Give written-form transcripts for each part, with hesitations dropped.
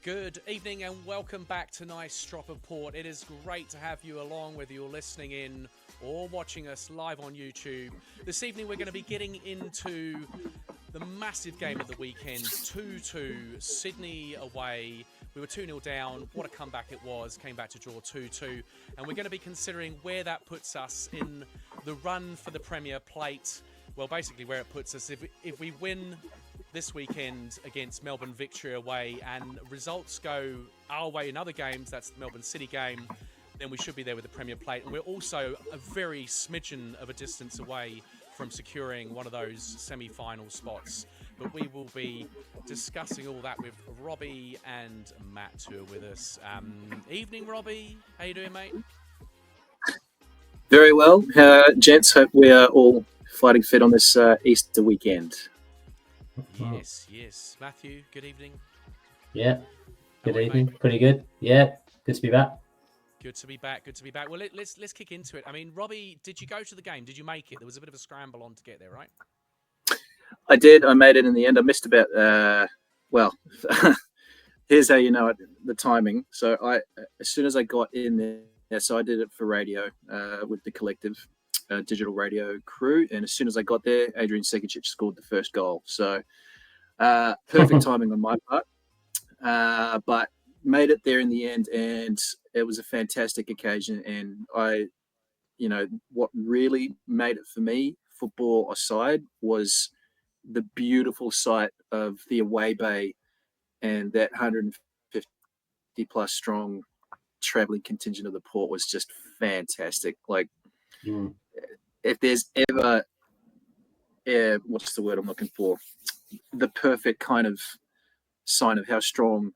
Good evening and welcome back to Nice Strop of Port. It is great to have you along, whether you're listening in or watching us live on YouTube. This evening we're going to be getting into the massive game of the weekend, 2-2, Sydney away. We were 2-0 down. What a comeback it was. Came back to draw 2-2. And we're going to be considering where that puts us in the run for the Premier Plate. Well, basically where it puts us. If we win this weekend against Melbourne Victory away and results go our way in other games, that's the Melbourne City game, then we should be there with the Premier Plate. And we're also a very smidgen of a distance away from securing one of those semi-final spots. But we will be discussing all that with Robbie and Matt, who are with us. Evening, Robbie. How you doing, mate? Very well. Gents, hope we are all fighting fit on this Easter weekend. Yes. Matthew, good evening. Yeah, good evening. Mate? Pretty good. Yeah, good to be back. Good to be back. Well, let's kick into it. I mean, Robbie, did you go to the game? Did you make it? There was a bit of a scramble on to get there, right? I did. I made it in the end. I missed about, here's how you know it, the timing. So as soon as I got in there, so I did it for radio with the collective digital radio crew. And as soon as I got there, Adrian Segecic scored the first goal. So perfect timing on my part. But made it there in the end, and it was a fantastic occasion. And what really made it for me, football aside, was the beautiful sight of the away bay and that 150 plus strong traveling contingent of the Port was just fantastic. Like, if there's ever, what's the word I'm looking for? The perfect kind of sign of how strong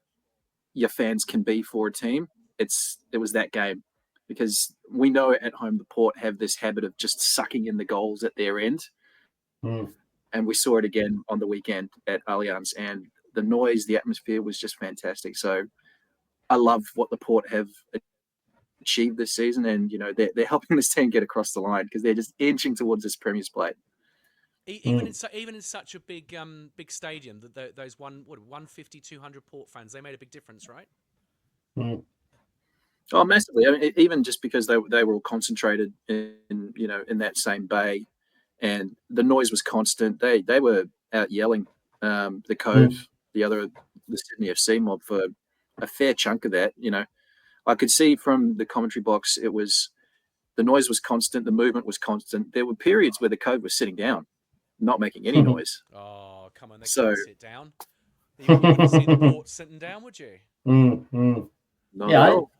your fans can be for a team, it was that game, because we know at home the Port have this habit of just sucking in the goals at their end, and we saw it again on the weekend at Allianz, and the noise, the atmosphere was just fantastic. So I love what the Port have achieved this season, and they're helping this team get across the line because they're just inching towards this Premier's Plate. Even in such a big stadium, those 150, 200 Port fans, they made a big difference, right? Oh, massively. I mean, even just because they were all concentrated in that same bay, and the noise was constant. They were out yelling the Cove, the Sydney FC mob, for a fair chunk of that. I could see from the commentary box, the noise was constant, the movement was constant. There were periods where the Cove was sitting down, not making any noise. Oh, come on, they can't sit down. You wouldn't see the Port sitting down, would you? Not at all.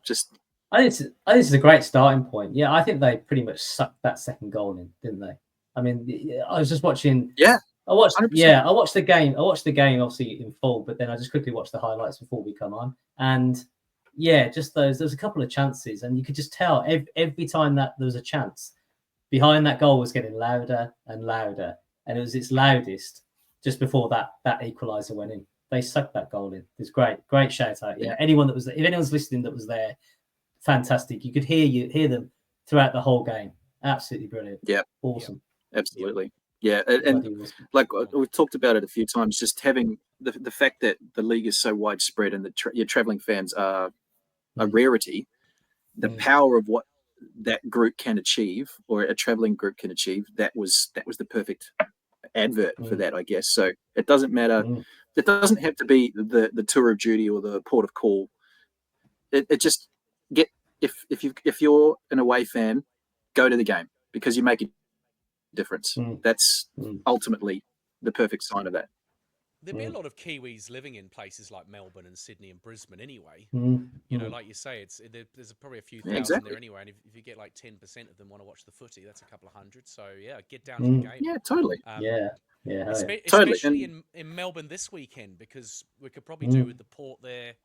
I think this is a great starting point. Yeah, I think they pretty much sucked that second goal in, didn't they? I mean, I was just watching. Yeah. I watched 100%. I watched the game. I watched the game obviously in full, but then I just quickly watched the highlights before we come on. And yeah, just there's a couple of chances, and you could just tell every time that there was a chance, behind that goal was getting louder and louder, and it was its loudest just before that equaliser went in. They sucked that goal in. It's great shout out. Yeah, anyone that was there, if anyone's listening that was there, fantastic. You could hear them throughout the whole game. Absolutely brilliant. Yeah, awesome. Absolutely. Yeah, and like we've talked about it a few times, just having the fact that the league is so widespread and your travelling fans are a rarity, the power of what that group can achieve, or a travelling group can achieve, that was the perfect advert for that, I guess. So it doesn't matter. It doesn't have to be the tour of duty or the port of call. It just if you're an away fan, go to the game because you make a difference. That's ultimately the perfect sign of that. There'd be a lot of Kiwis living in places like Melbourne and Sydney and Brisbane anyway. Like you say, there's probably a few thousand there anyway. And if you get like 10% of them want to watch the footy, that's a couple of hundred. So yeah, get down to the game. Yeah, totally. Especially in Melbourne this weekend, because we could probably do with the Port there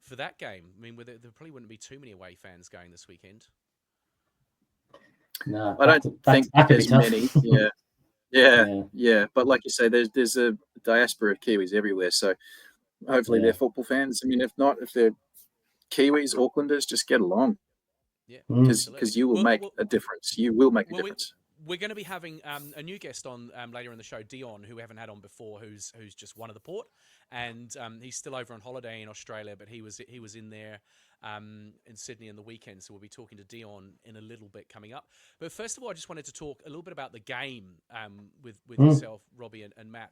for that game. I mean, there probably wouldn't be too many away fans going this weekend. No, I don't think there's many. Yeah. But like you say, there's a diaspora of Kiwis everywhere. So hopefully they're football fans. I mean, if not, if they're Kiwis, Aucklanders, just get along. Yeah, because you will make a difference. You will make a difference. we're going to be having a new guest on later in the show, Dion, who we haven't had on before, who's just one of the port, and he's still over on holiday in Australia, but he was in there in Sydney in the weekend, so we'll be talking to Dion in a little bit coming up. But first of all, I just wanted to talk a little bit about the game with yourself, Robbie and Matt.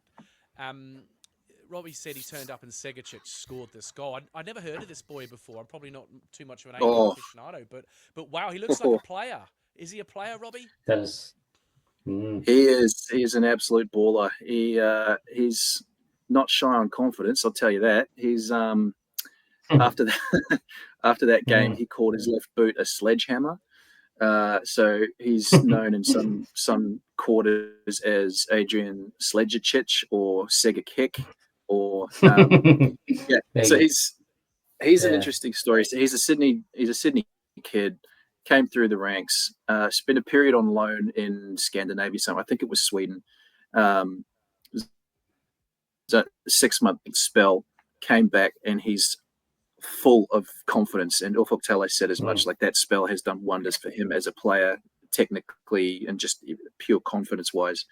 Robbie said he turned up and Segecic scored this goal. I'd never heard of this boy before. I'm probably not too much of an aficionado, but wow, he looks like a player. Is he a player, Robbie? Does. He is an absolute baller. He's not shy on confidence, I'll tell you that. He's after that game, he called his left boot a sledgehammer. So he's known in some quarters as Adrian Segecic or Segecic, or So he's an interesting story. So he's a Sydney kid. Came through the ranks, spent a period on loan in Scandinavia. I think it was Sweden. It was a 6-month spell. Came back and he's full of confidence. And Ufuk Talay said as much. Like, that spell has done wonders for him as a player, technically and just pure confidence-wise.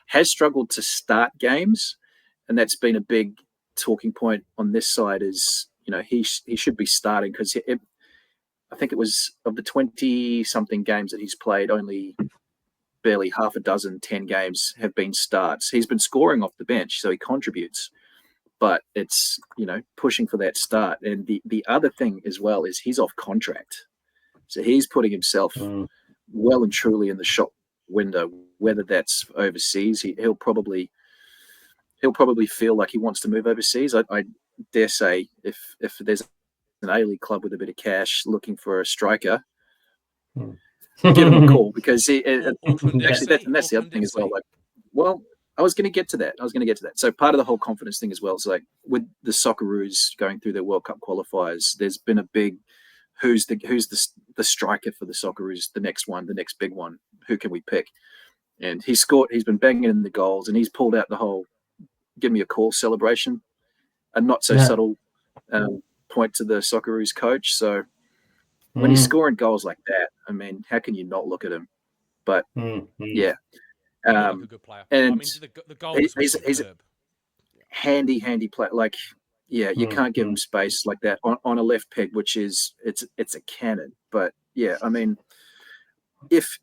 Has struggled to start games, and that's been a big talking point on this side. Is he should be starting, because I think it was of the 20-something games that he's played, only barely half a dozen, 10 games have been starts. He's been scoring off the bench, so he contributes. But it's, pushing for that start. And the other thing as well is he's off contract. So he's putting himself well and truly in the shop window, whether that's overseas. He'll probably feel like he wants to move overseas. I dare say if there's an A-League club with a bit of cash looking for a striker, give him a call, because that's the other thing as well. Like, well, I was going to get to that. So part of the whole confidence thing as well is, like, with the Socceroos going through their World Cup qualifiers, there's been a big who's the striker for the Socceroos, the next big one, who can we pick? And he's been banging in the goals, and he's pulled out the whole give me a call celebration, a not so subtle point to the Socceroos coach. So when he's scoring goals like that, I mean, how can you not look at him? But like a good player. And the goal he's a handy player. Like, you can't give him space like that on a left peg, which is it's a cannon. But I mean, if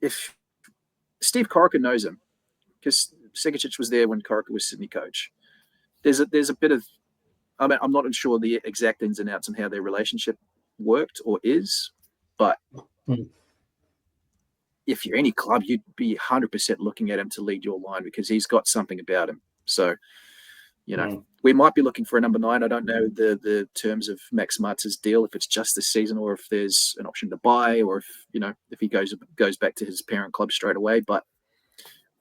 Steve Corrica knows him, because Segecic was there when Corrica was Sydney coach, there's a bit of, I mean, I'm not sure the exact ins and outs and how their relationship worked or is, but if you're any club, you'd be 100% looking at him to lead your line, because he's got something about him. So, we might be looking for a number 9. I don't know the terms of Max Martz's deal, if it's just this season or if there's an option to buy, or if he goes back to his parent club straight away. But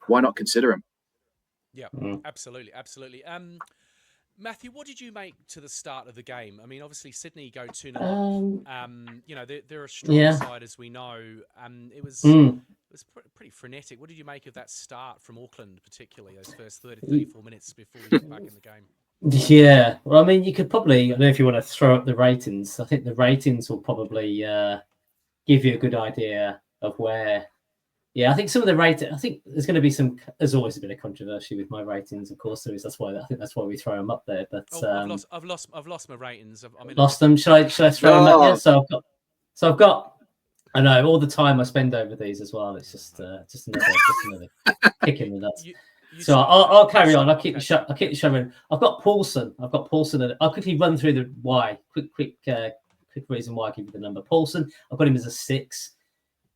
why not consider him? Yeah, absolutely. Matthew, what did you make to the start of the game? I mean, obviously Sydney go 2-0 up. They're a strong side, as we know. It was pretty frenetic. What did you make of that start from Auckland, particularly those first 34 minutes before we got back in the game? Yeah, well, I mean, you could probably, I don't know if you want to throw up the ratings. I think the ratings will probably give you a good idea of where. Yeah, I think some of the ratings. I think there's going to be some. There's always a bit of controversy with my ratings, of course. There is. That's why we throw them up there. But I've lost my ratings. Lost them. Should I throw them up there? So I've got. I know all the time I spend over these as well. It's just another kick in the nuts. So I'll carry on. I'll keep the show running. I've got Paulson. I'll quickly run through the why. Quick reason why I give you the number. Paulson, I've got him as a 6.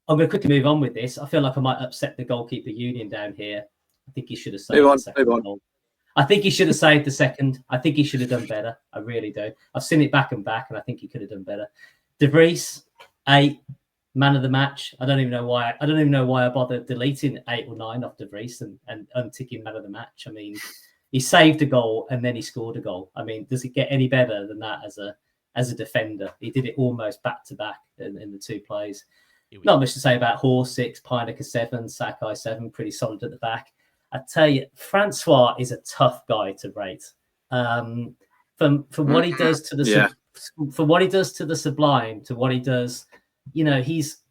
I'm going to quickly move on with this. I feel like I might upset the goalkeeper union down here. I think he should have saved the second goal. I think he should have saved the second. I think he should have done better. I really do. I've seen it back and back, and I think he could have done better. De Vries, 8, man of the match. I don't even know why I bothered deleting 8 or 9 off De Vries and unticking man of the match. I mean, he saved a goal and then he scored a goal. I mean, does it get any better than that as a defender? He did it almost back to back in the 2 plays. Not much to say about Hoare 6, Pinecker 7, Sakai 7, pretty solid at the back. I tell you, Francois is a tough guy to rate. From what he does to the from what he does to the Sublime to what he does, he's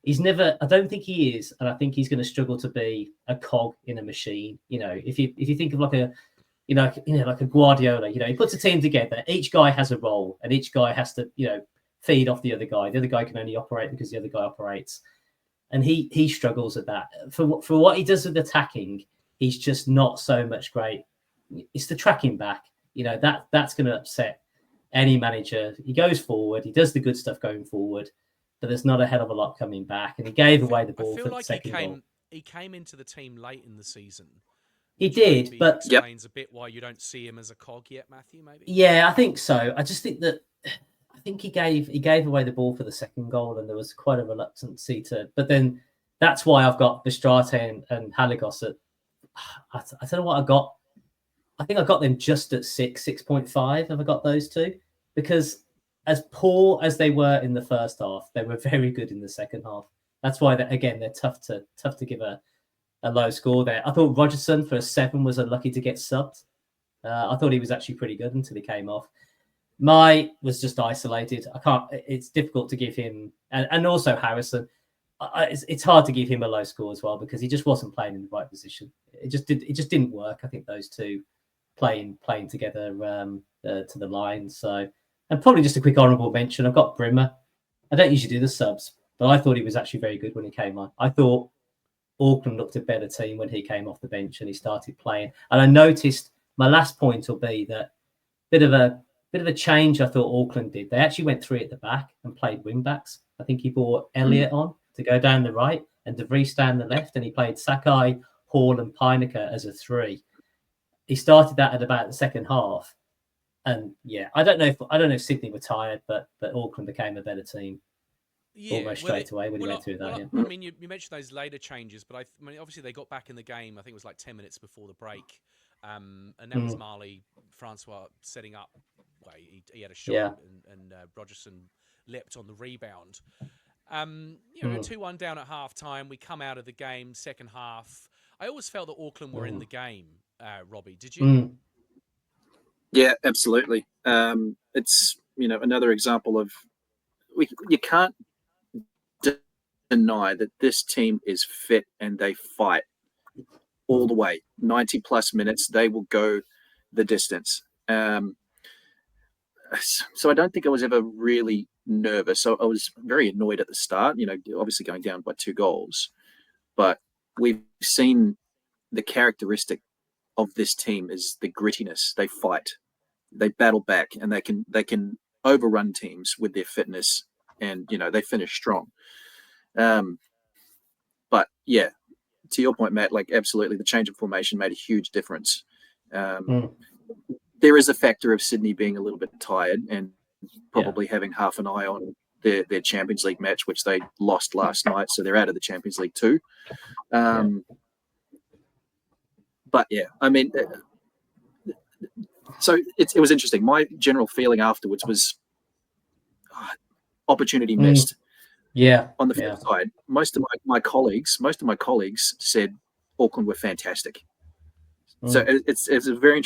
he's never. I don't think he is, and I think he's going to struggle to be a cog in a machine. You know, if you think of like a like a Guardiola, he puts a team together. Each guy has a role, and each guy has to, feed off the other guy. The other guy can only operate because the other guy operates, and he struggles at that. For what he does with attacking, he's just not so much great. It's the tracking back, that's going to upset any manager. He goes forward, he does the good stuff going forward, but there's not a hell of a lot coming back. And he gave away the ball for the second goal. He came into the team late in the season. He did, but explains a bit why you don't see him as a cog yet, Matthew. Maybe. Yeah, I think so. I just think that he gave away the ball for the second goal, and there was quite a reluctancy to. But then that's why I've got Bistrate and Halagos at. I don't know what I got. I think I got them just at 6.5. Have I got those two? Because as poor as they were in the first half, they were very good in the second half. That's why they're tough to give a low score there. I thought Rogerson for a 7 was unlucky to get subbed. I thought he was actually pretty good until he came off. Mai was just isolated. It's difficult to give him, and also Harrison. It's hard to give him a low score as well because he just wasn't playing in the right position. It just didn't work. I think those two playing together to the line. So, and probably just a quick honourable mention. I've got Brimmer. I don't usually do the subs, but I thought he was actually very good when he came on. I thought Auckland looked a better team when he came off the bench and he started playing. And I noticed my last point will be that bit of a change I thought Auckland did. They actually went 3 at the back and played wing backs. I think he brought Elliott on to go down the right and De Vries down the left, and he played Sakai, Hall, and Pinecker as a 3. He started that at about the second half, and I don't know if Sydney were tired, but Auckland became a better team. Almost straight away when he went through that. I mean, you mentioned those later changes, but I mean, obviously they got back in the game. I think it was like 10 minutes before the break, and that was Marley Francois setting up. Well, he had a shot, and Rogerson leapt on the rebound. 2-1 down at half time. We come out of the game, second half. I always felt that Auckland were in the game. Robbie, did you? Yeah, absolutely. It's another example of you can't deny that this team is fit and they fight all the way. 90 plus minutes, they will go the distance. So I don't think I was ever really nervous. So I was very annoyed at the start, obviously going down by 2 goals. But we've seen the characteristic of this team is the grittiness. They fight, they battle back, and they can overrun teams with their fitness, and they finish strong. But yeah, to your point, Matt, absolutely, the change of formation made a huge difference. There is a factor of Sydney being a little bit tired and probably having half an eye on their Champions League match, which they lost last night, so they're out of the Champions League too. But yeah, I mean, so it was interesting. My general feeling afterwards was opportunity missed. Yeah. On the flip side, most of my colleagues said Auckland were fantastic. So it's a very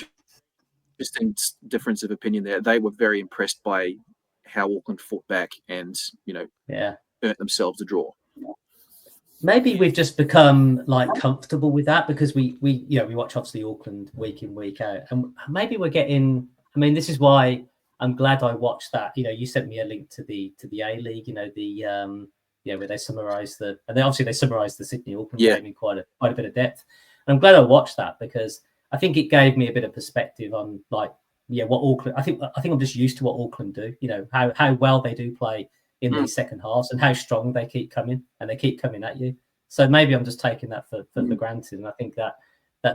interesting difference of opinion there. They were very impressed by how Auckland fought back and earned themselves a draw. Maybe we've just become comfortable with that because we watch obviously Auckland week in, week out, and maybe we're getting. I mean, this is why I'm glad I watched that. You sent me a link to the A League. Where they summarise and they summarised the Sydney Auckland game in quite a bit of depth. And I'm glad I watched that because I think it gave me a bit of perspective on what Auckland. I think I'm just used to what Auckland do. How well they do play in these second halves and how strong they keep coming, and they keep coming at you. So maybe I'm just taking that for granted, and I think that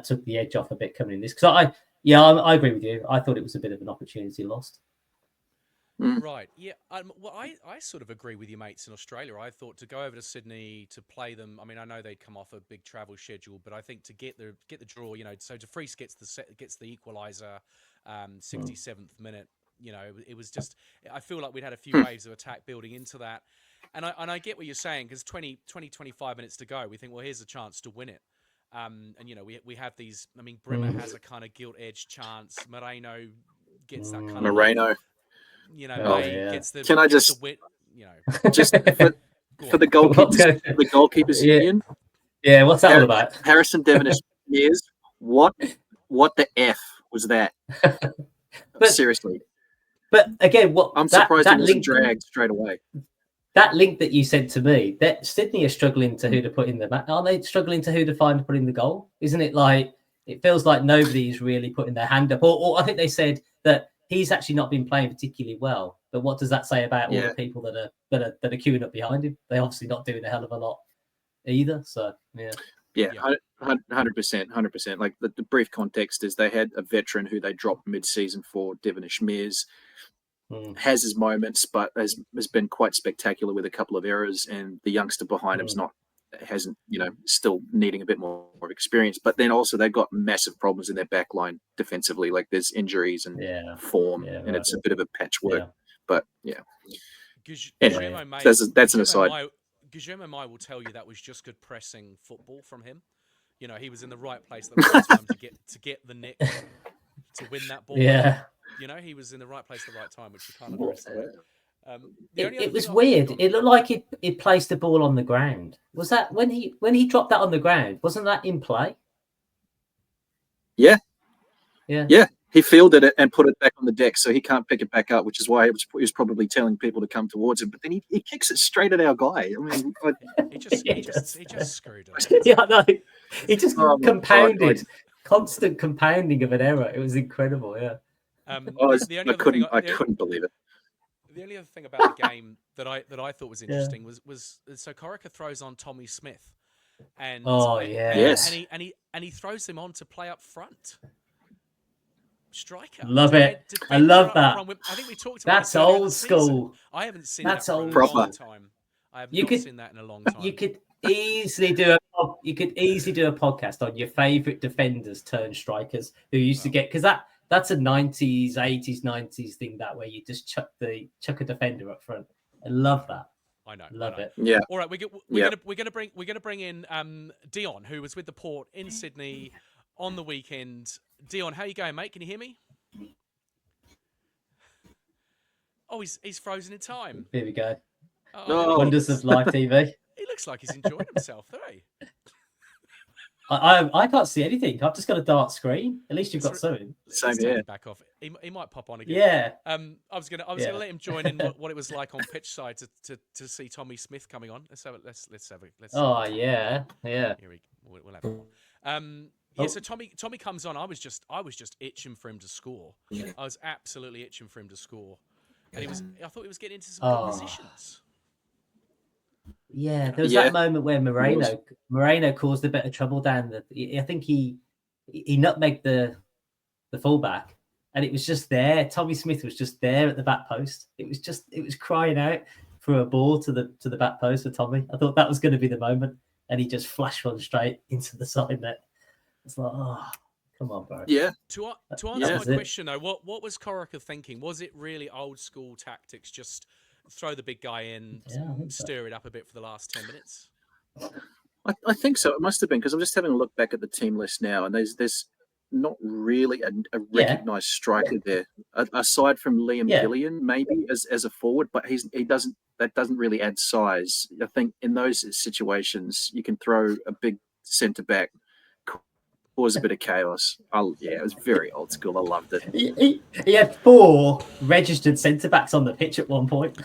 took the edge off a bit coming in this. Because I agree with you. I thought it was a bit of an opportunity lost. Right. Yeah. Well, I sort of agree with your mates in Australia. I thought to go over to Sydney to play them. I mean, I know they'd come off a big travel schedule, but I think to get the draw, so De Vries gets the equaliser, 67th minute. It was just. I feel like we'd had a few waves of attack building into that, and I get what you're saying because 25 minutes to go, we think, well, here's a chance to win it. And we have these. I mean, Brimmer has a kind of gilt-edged chance. Moreno gets that kind of. Moreno. Gets the. Can I just. The wit, just for the goalkeepers Yeah. union. Yeah, what's that all about? Harrison Devonish Mears. What the F was that? Seriously. But again, I'm surprised he wasn't dragged straight away. That link that you sent to me, that Sydney are struggling to who to put in the match. Aren't they struggling to who to find to put in the goal? Isn't it like it feels like nobody's really putting their hand up? Or I think they said that he's actually not been playing particularly well. But what does that say about all the people that are queuing up behind him? They're obviously not doing a hell of a lot either. So yeah, 100%. Like the brief context is they had a veteran who they dropped mid-season for, Devonish Mears. Has his moments, but has been quite spectacular with a couple of errors, and the youngster behind him's hasn't still needing a bit more of experience. But then also they've got massive problems in their back line defensively, like there's injuries and form, and it's a bit of a patchwork. But anyway, that's an aside. Guillermo Mai will tell you that was just good pressing football from him. He was in the right place at the right time to get the nick to win that ball. Yeah. He was in the right place at the right time, which you can't underestimate. It was weird. It looked like it placed the ball on the ground. Was that when he dropped that on the ground? Wasn't that in play? Yeah. He fielded it and put it back on the deck, so he can't pick it back up, which is why he was probably telling people to come towards him. But then he kicks it straight at our guy. I mean, he just screwed us. Yeah, I know. He just compounded, constant compounding of an error. It was incredible. Yeah. I couldn't believe it. The only other thing about the game that I thought was interesting was so Corrica throws on Tommy Smith, and he throws him on to play up front. Striker, love it. I love that. I think we talked about that's old school. I haven't seen that's that old for a long time. I have not seen that in a long time. You could easily do a podcast on your favourite defenders turned strikers who used to get, because that's a 90s, 80s, 90s thing, that way you just chuck a defender up front. I love that. I know. Love it. Yeah. All right, we're gonna bring in Dion, who was with the Port in Sydney on the weekend. Dion, how you going, mate? Can you hear me? Oh, he's frozen in time. Here we go. Oh. Wonders of live TV. He looks like he's enjoying himself, doesn't he? I can't see anything. I've just got a dark screen. At least you've got something. Same here. Back off. He might pop on again. Yeah. I was gonna let him join in what it was like on pitch side to see Tommy Smith coming on. Let's have it. Let's. Oh yeah. Here we'll have it. Yeah, so Tommy comes on. I was just itching for him to score. I was absolutely itching for him to score, and I thought he was getting into some good positions. Yeah, there was that moment where Moreno caused a bit of trouble down I think he nutmegged the fullback, and it was just there. Tommy Smith was just there at the back post. It was crying out for a ball to the back post for Tommy. I thought that was going to be the moment, and he just flashed one straight into the side net. It's like, oh, come on, bro. Yeah. To answer my question though, what was Corrica thinking? Was it really old school tactics? Just throw the big guy in, stir it up a bit for the last 10 minutes? I think so. It must have been, because I'm just having a look back at the team list now, and there's not really a recognised striker there, aside from Liam Gillian, maybe as a forward, but that doesn't really add size. I think in those situations you can throw a big centre back, cause a bit of chaos. It was very old school. I loved it. He had 4 registered centre backs on the pitch at one point.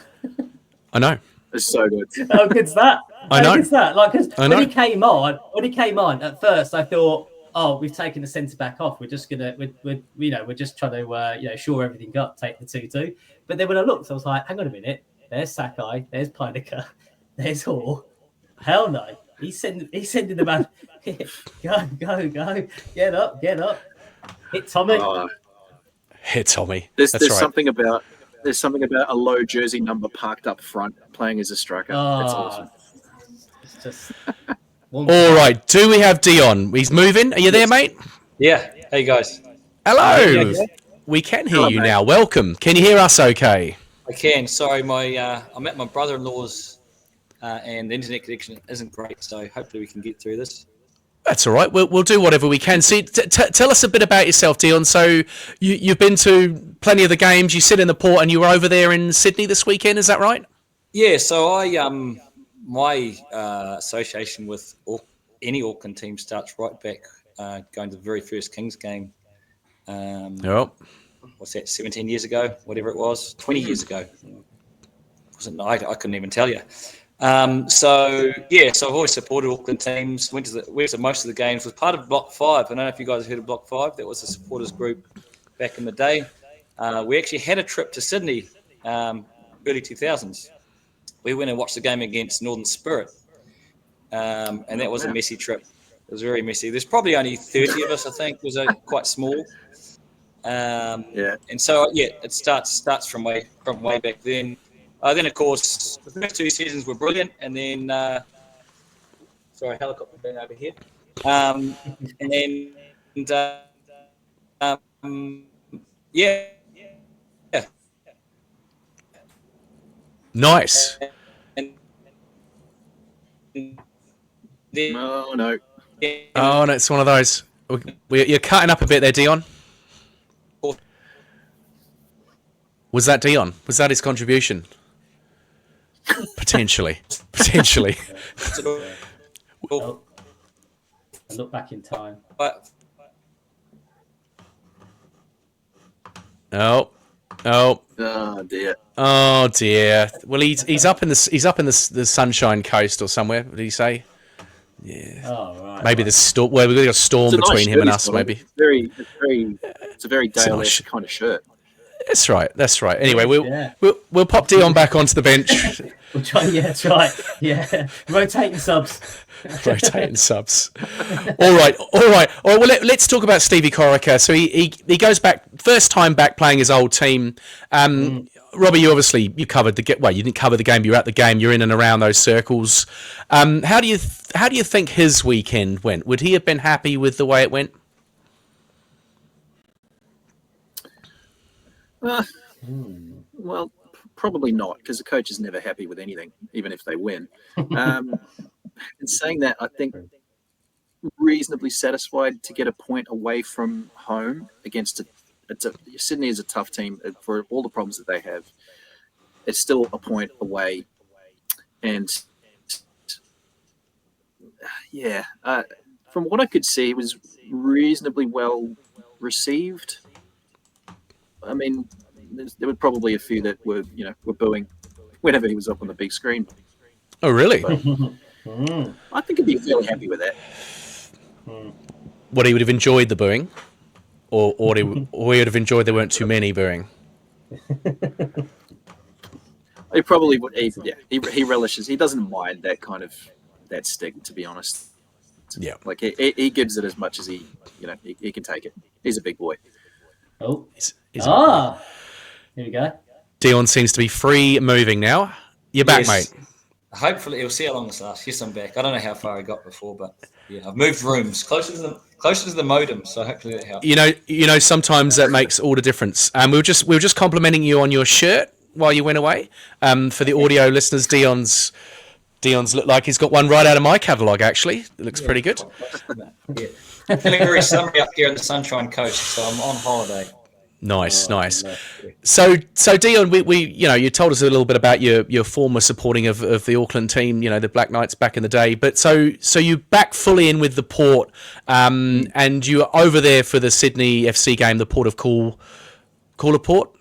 I know. It's so good. How good's that? I know. How good's that? Like, because when he came on, at first I thought, oh, we've taken the centre back off. We're just we're just trying to shore everything up, take the 2-2. But then when I looked, I was like, hang on a minute. There's Sakai. There's Pinecker. There's Hall. Hell no. He's sending the man. Go. Get up. Hit Tommy. Hit Tommy. There's something about a low jersey number parked up front playing as a striker. That's awesome. It's just all right. Do we have Dion? He's moving. Are you there, mate? Yeah. Hey guys. Hello. We can hear you now. Welcome. Can you hear us okay? I can. Sorry, I'm at my brother-in-law's and the internet connection isn't great, so hopefully we can get through this. That's all right. We'll do whatever we can. See, tell us a bit about yourself, Dion. So you've been to plenty of the games. You sit in the Port, and you were over there in Sydney this weekend. Is that right? Yeah. So I my association with any Auckland team starts right back going to the very first Kings game. What's that, 17 years ago, whatever it was, 20 years ago. I couldn't even tell you. So I've always supported Auckland teams, went to most of the games, was part of Block 5. I don't know if you guys have heard of Block 5. That was a supporters group back in the day. We actually had a trip to Sydney, early 2000s. We went and watched the game against Northern Spirit, and that was a messy trip. It was very messy. There's probably only 30 of us, I think. It was quite small. And so it starts from way back then. Then of course the first 2 seasons were brilliant, and then sorry, helicopter being overhead. Nice. Oh no, it's one of those. You're cutting up a bit there, Dion. Was that Dion? Was that his contribution? Potentially. Oh, I look back in time. Oh dear. Oh dear. Well, he's up in the Sunshine Coast or somewhere. What did he say? Yeah. Oh right. Maybe the storm. Well, we've got a storm between him and us. Maybe. It's a very Dale-esque kind of shirt. That's right. Anyway, we'll pop Dion back onto the bench. We'll try. Yeah, that's right. Yeah, rotating subs. All right. Well, let's talk about Stevie Corrica. So he goes back, first time back playing his old team. Robbie, you covered you didn't cover the game. You're at the game. You're in and around those circles. How do you think his weekend went? Would he have been happy with the way it went? Well, probably not, because the coach is never happy with anything, even if they win. In saying that, I think reasonably satisfied to get a point away from home against Sydney is a tough team for all the problems that they have. It's still a point away, and from what I could see, it was reasonably well received. I mean, there were probably a few that were booing whenever he was up on the big screen. Oh, really? I think he'd be fairly happy with that. What, he would have enjoyed the booing, or he would have enjoyed there weren't too many booing. He probably would. He relishes. He doesn't mind that stick, to be honest. Yeah, like he gives it as much as he can take it. He's a big boy. Oh, he's here we go. Dion seems to be free moving now. You're back, mate. Hopefully, we'll see how long this lasts. Yes, I'm back. I don't know how far I got before, but I've moved rooms closer to the modem, so hopefully that helps. You know, sometimes that makes all the difference. We were just complimenting you on your shirt while you went away. For the audio listeners, Dion's looked like he's got one right out of my catalogue. Actually, it looks pretty good. I'm feeling very summery up here on the Sunshine Coast, so I'm on holiday. Nice. So Dion, we you told us a little bit about your former supporting of the Auckland team, the Black Knights back in the day. But so you back fully in with the Port, and you were over there for the Sydney FC game, the Port of Call. Port of Call.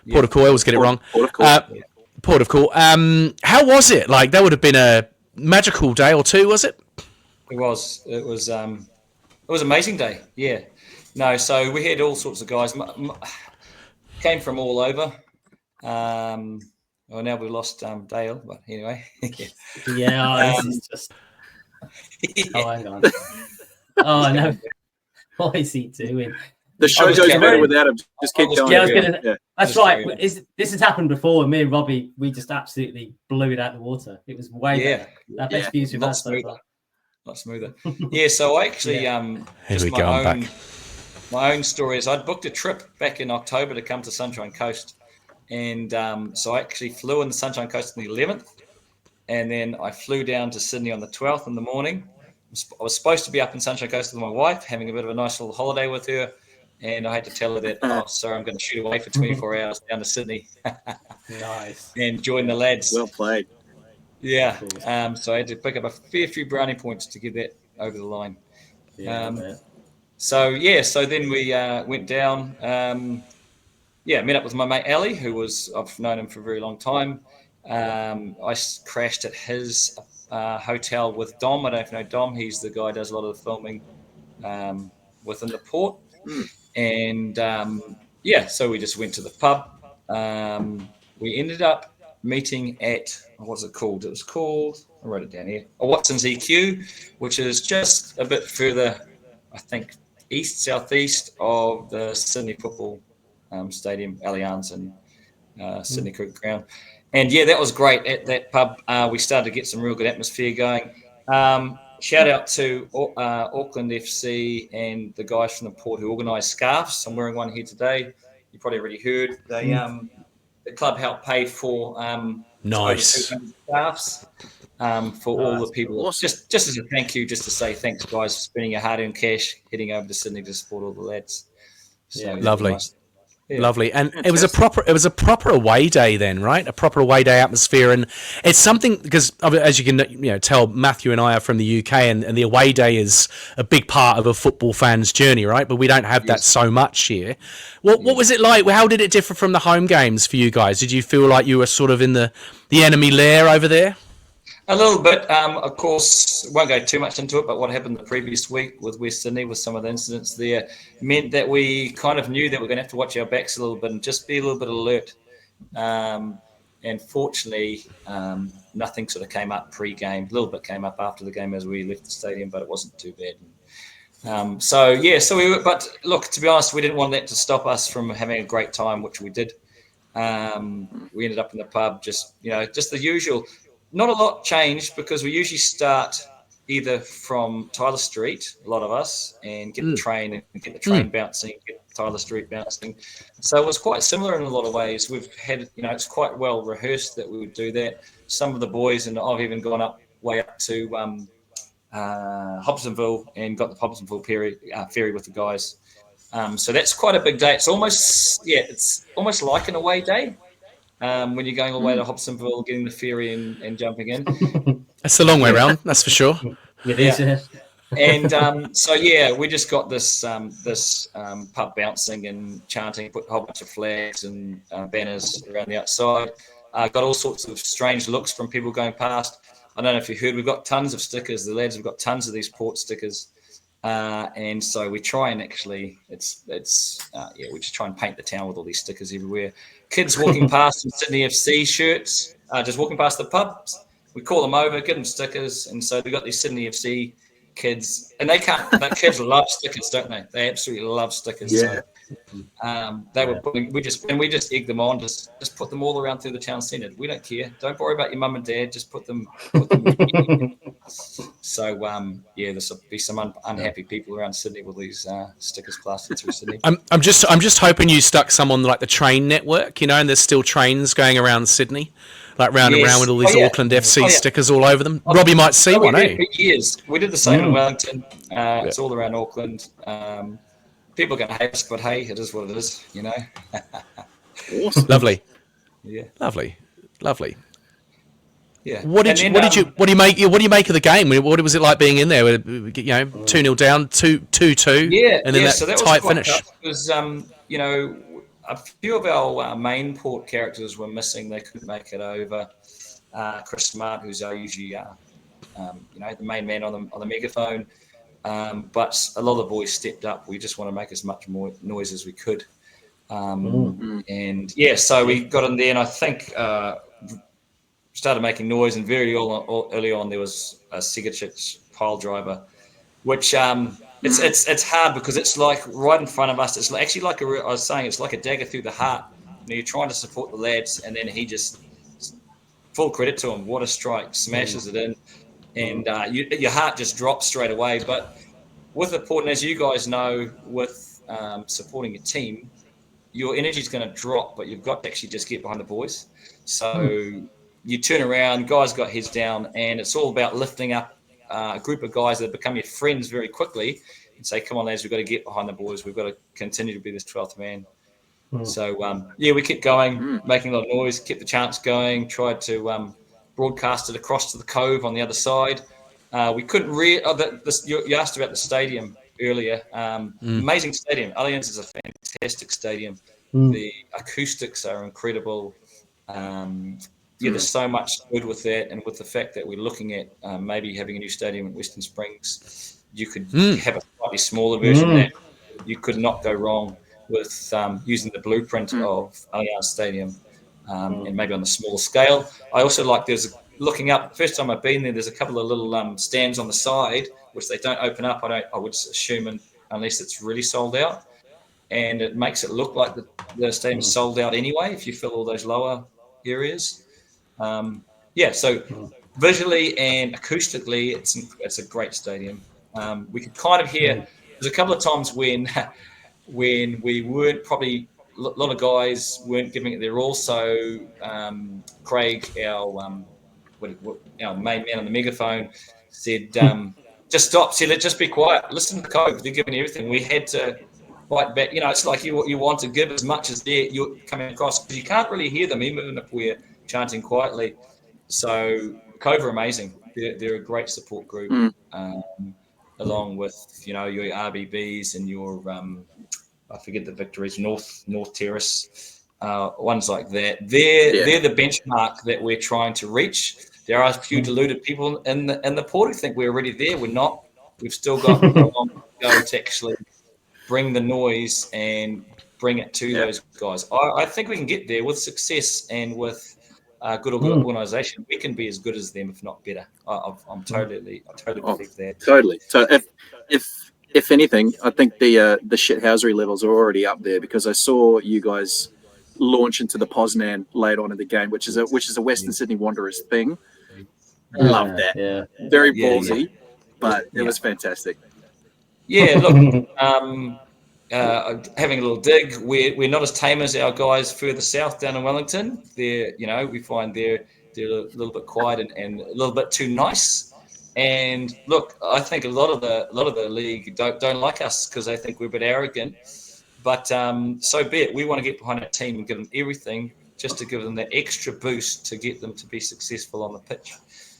I always get it wrong. Port of Call. How was it? Like, that would have been a magical day or two, was it? It was an amazing day. Yeah. No, so we had all sorts of guys. Came from all over. Well, now we've lost Dale, but anyway. This is just... Oh, hang on. Oh, no. What is he doing? The show goes better without him. Just keep going. That's right. This has happened before. Me and Robbie, we just absolutely blew it out of the water. It was way better. That best views we've had so far. Lot smoother. So I actually Here we go. I'm back. My own story is I'd booked a trip back in October to come to Sunshine Coast, and so I actually flew in the Sunshine Coast on the 11th, and then I flew down to Sydney on the 12th in the morning. I was supposed to be up in Sunshine Coast with my wife, having a bit of a nice little holiday with her, and I had to tell her that, sorry, I'm going to shoot away for 24 hours down to Sydney. Nice. And join the lads. Well played. Yeah. Cool. So I had to pick up a fair few brownie points to get that over the line. Yeah. So then we went down. Met up with my mate Ali, I've known him for a very long time. I crashed at his hotel with Dom. I don't know if you know Dom. He's the guy who does a lot of the filming within the port. And so we just went to the pub. We ended up meeting at, what's it called? It was called, I wrote it down here, Watson's EQ, which is just a bit further, I think, southeast of the Sydney Football Stadium, Allianz, and Sydney Cricket Ground. And that was great at that pub. We started to get some real good atmosphere going. Shout out to Auckland FC and the guys from the port who organised scarves. I'm wearing one here today. You probably already heard. The club helped pay for Nice. over 200 scarves for all the people. Awesome. Just as a thank you, just to say thanks, guys, for spending your hard-earned cash heading over to Sydney to support all the lads. So, Lovely. Nice. Yeah. Lovely. And it was a proper away day then, right? A proper away day atmosphere. And it's something, because as you can tell, Matthew and I are from the UK, and the away day is a big part of a football fan's journey, right? But we don't have that so much here. What was it like? How did it differ from the home games for you guys? Did you feel like you were sort of in the enemy lair over there? A little bit. Of course, won't go too much into it, but what happened the previous week with West Sydney, with some of the incidents there, meant that we kind of knew that we're going to have to watch our backs a little bit and just be a little bit alert. And fortunately, nothing sort of came up pre-game. A little bit came up after the game as we left the stadium, but it wasn't too bad. But look, to be honest, we didn't want that to stop us from having a great time, which we did. We ended up in the pub, just the usual. Not a lot changed, because we usually start either from Tyler Street, a lot of us, and get the train bouncing, get Tyler Street bouncing. So it was quite similar in a lot of ways. We've had, it's quite well rehearsed that we would do that. Some of the boys, and I've even gone way up to Hobsonville and got the Hobsonville ferry with the guys. So that's quite a big day. It's almost like an away day. When you're going all the way to Hobsonville, getting the ferry and jumping in. That's a long way around, that's for sure. It is. And we just got this pub bouncing and chanting, put a whole bunch of flags and banners around the outside. Got all sorts of strange looks from people going past. I don't know if you heard, we've got tons of stickers. The lads have got tons of these port stickers. And so we try and actually, we just try and paint the town with all these stickers everywhere. Kids walking past in Sydney FC shirts, just walking past the pubs. We call them over, give them stickers. And so we got these Sydney FC kids, and kids love stickers, don't they? They absolutely love stickers. Yeah. So, we just egg them on, just put them all around through the town centre. We don't care. Don't worry about your mum and dad. Just put them. So there's be some unhappy people around Sydney with these stickers plastered through Sydney. I'm just hoping you stuck some on like the train network, and there's still trains going around Sydney, like round and round with all these Auckland FC stickers all over them. Robbie might see one, eh? For years. We did the same in Wellington. It's all around Auckland. People are going to hate us, but hey, it is what it is, Awesome. Lovely. Yeah. Lovely. Yeah. What do you make of the game? What was it like being in there? 2-0 down, 2-2. Yeah. And then so that tight was finish. Because a few of our main port characters were missing. They couldn't make it over. Chris Smart, who's usually the main man on the megaphone. But a lot of the boys stepped up. We just want to make as much more noise as we could. So we got in there, and I think started making noise. And very early on, there was a Segecic pile driver, which it's hard because it's like right in front of us. It's actually like it's like a dagger through the heart. You're trying to support the lads, and then he just, full credit to him, what a strike, smashes it in. And your heart just drops straight away. But with the port, and as you guys know, with supporting your team, your energy is going to drop, but you've got to actually just get behind the boys. So you turn around, guys got heads down, and it's all about lifting up a group of guys that become your friends very quickly and say, come on, lads, we've got to get behind the boys. We've got to continue to be this 12th man. So, we kept going, making a lot of noise, kept the chants going, tried to broadcasted across to the Cove on the other side. We couldn't really. You asked about the stadium earlier. Amazing stadium. Allianz is a fantastic stadium. The acoustics are incredible. There's so much good with that, and with the fact that we're looking at maybe having a new stadium in Western Springs, you could have a slightly smaller version of that. You could not go wrong with using the blueprint of Allianz Stadium, and maybe on a smaller scale. I also like looking up. First time I've been there's a couple of little stands on the side which they don't open up. I would assume unless it's really sold out, and it makes it look like the stadium is sold out anyway if you fill all those lower areas. So visually and acoustically, it's a great stadium. We could kind of hear. There's a couple of times when we weren't probably. A lot of guys weren't giving it their all. So Craig, our main man on the megaphone, said, "Just stop. Said, just be quiet. Listen to the Cove. They're giving everything." We had to fight back. It's like you want to give as much as you're coming across, because you can't really hear them even if we're chanting quietly. So Cove are amazing. They're a great support group, along with your RBBs and your I forget the Victories, North Terrace, ones like that. They're the benchmark that we're trying to reach. There are a few deluded people in the port who think we're already there. We're not. We've still got a long to go to actually bring the noise and bring it to those guys. I think we can get there with success and with good organisation. We can be as good as them, if not better. I totally believe that. Totally. So if anything, I think the shithousery levels are already up there, because I saw you guys launch into the Poznan late on in the game, which is a Western Sydney Wanderers thing. Love that. Yeah. Very ballsy, but it was fantastic. Yeah, look, having a little dig. We're not as tame as our guys further south down in Wellington. We find they're a little bit quiet and a little bit too nice. And look, I think a lot of the league don't like us because they think we're a bit arrogant. But so be it. We want to get behind our team and give them everything, just to give them that extra boost to get them to be successful on the pitch.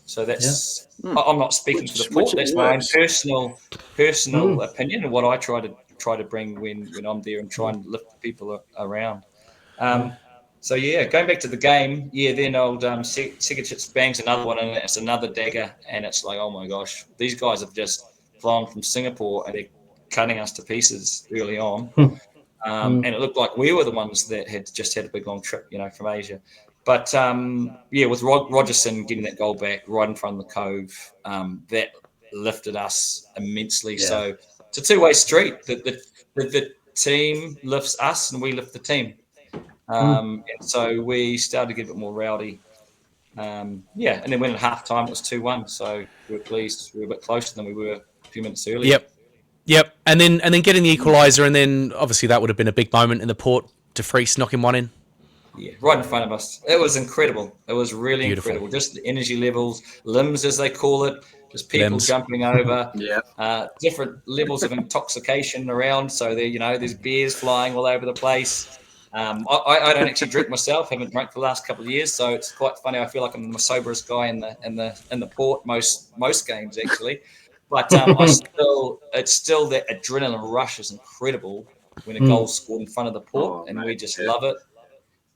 So that's. I'm not speaking for the port. That's my own personal opinion and what I try to bring when I'm there and try and lift people around. So going back to the game, then old Segecic bangs another one, and it's another dagger, and it's like, oh my gosh, these guys have just flown from Singapore and they're cutting us to pieces early on, and it looked like we were the ones that had just had a big long trip, from Asia. But with Rogerson getting that goal back right in front of the Cove, that lifted us immensely. Yeah. So it's a two-way street. The team lifts us and we lift the team. And so we started to get a bit more rowdy. And then when at half-time it was 2-1. So we were pleased. We were a bit closer than we were a few minutes earlier. Yep. And then getting the equaliser, and then obviously that would have been a big moment in the port. De Vries knocking one in. Yeah, right in front of us. It was incredible. It was really incredible. Just the energy levels, limbs as they call it, just people jumping over. Different levels of intoxication around. So there's beers flying all over the place. I don't actually drink myself. Haven't drunk for the last couple of years, so it's quite funny. I feel like I'm the soberest guy in the port most games actually. But it's still that adrenaline rush is incredible when a goal's scored in front of the port, and we just love it.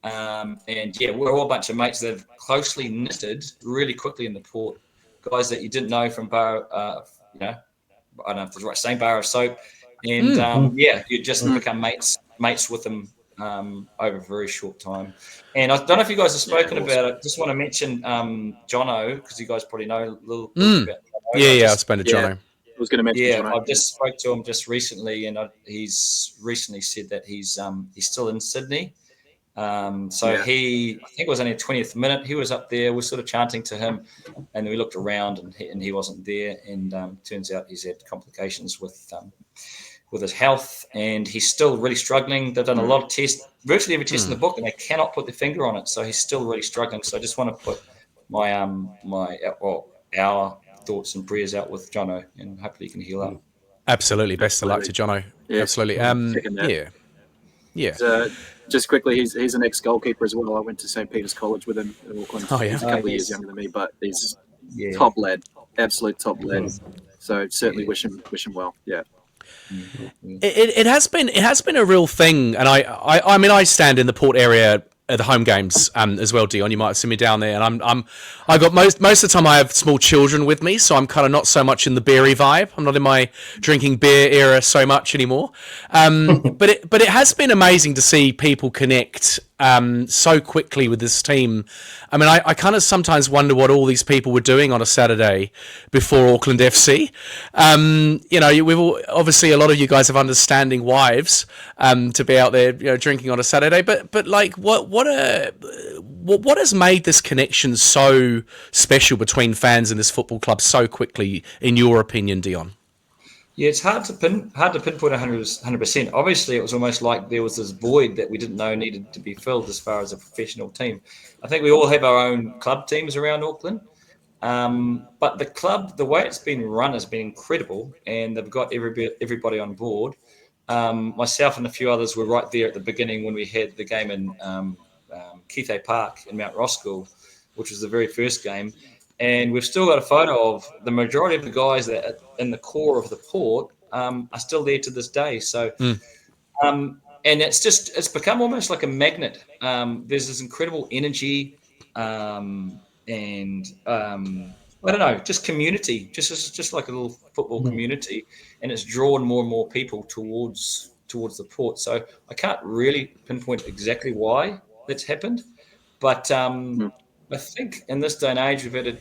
We're all a bunch of mates that have closely knitted really quickly in the port. Guys that you didn't know from bar, I don't know if it's the right saying, bar of soap, and you just become mates with them over a very short time. And I don't know if you guys have spoken about it. Just want to mention Jono, because you guys probably know a little bit about Jono. I've spoken to Jono. I was going to mention Jono. I just spoke to him just recently, and he's recently said that he's still in Sydney. I think it was only the 20th minute. He was up there. We're sort of chanting to him, and then we looked around, and he wasn't there. And turns out he's had complications with his health, and he's still really struggling. They've done a lot of tests, virtually every test in the book, and they cannot put their finger on it. So he's still really struggling. So I just want to put our thoughts and prayers out with Jono, and hopefully he can heal up. Absolutely. Best of luck to Jono. Yeah. Absolutely. just quickly, he's an ex-goalkeeper as well. I went to St. Peter's College with him in Auckland. Oh, yeah. He's a couple of years younger than me, but he's top lad, absolute top lad. So certainly wish him well. Yeah. It has been a real thing, and I mean I stand in the Port area at the home games as well, Dion. You might have seen me down there, and I got most of the time I have small children with me, so I'm kind of not so much in the beery vibe. I'm not in my drinking beer era so much anymore. But it has been amazing to see people connect so quickly with this team. I mean, I kind of sometimes wonder what all these people were doing on a Saturday before Auckland FC. We've obviously a lot of you guys have understanding wives to be out there, drinking on a Saturday. But like, what has made this connection so special between fans and this football club so quickly, in your opinion, Dion? Yeah, it's hard to pinpoint 100%. Obviously, it was almost like there was this void that we didn't know needed to be filled as far as a professional team. I think we all have our own club teams around Auckland, but the club, the way it's been run, has been incredible, and they've got everybody on board. Myself and a few others were right there at the beginning when we had the game in Kithe Park in Mount Roskill, which was the very first game. And we've still got a photo of the majority of the guys that are in the core of the Port are still there to this day. So, and it's become almost like a magnet. There's this incredible energy and I don't know, just community, just like a little football community, and it's drawn more and more people towards the Port. So I can't really pinpoint exactly why that's happened, but I think in this day and age, we've had I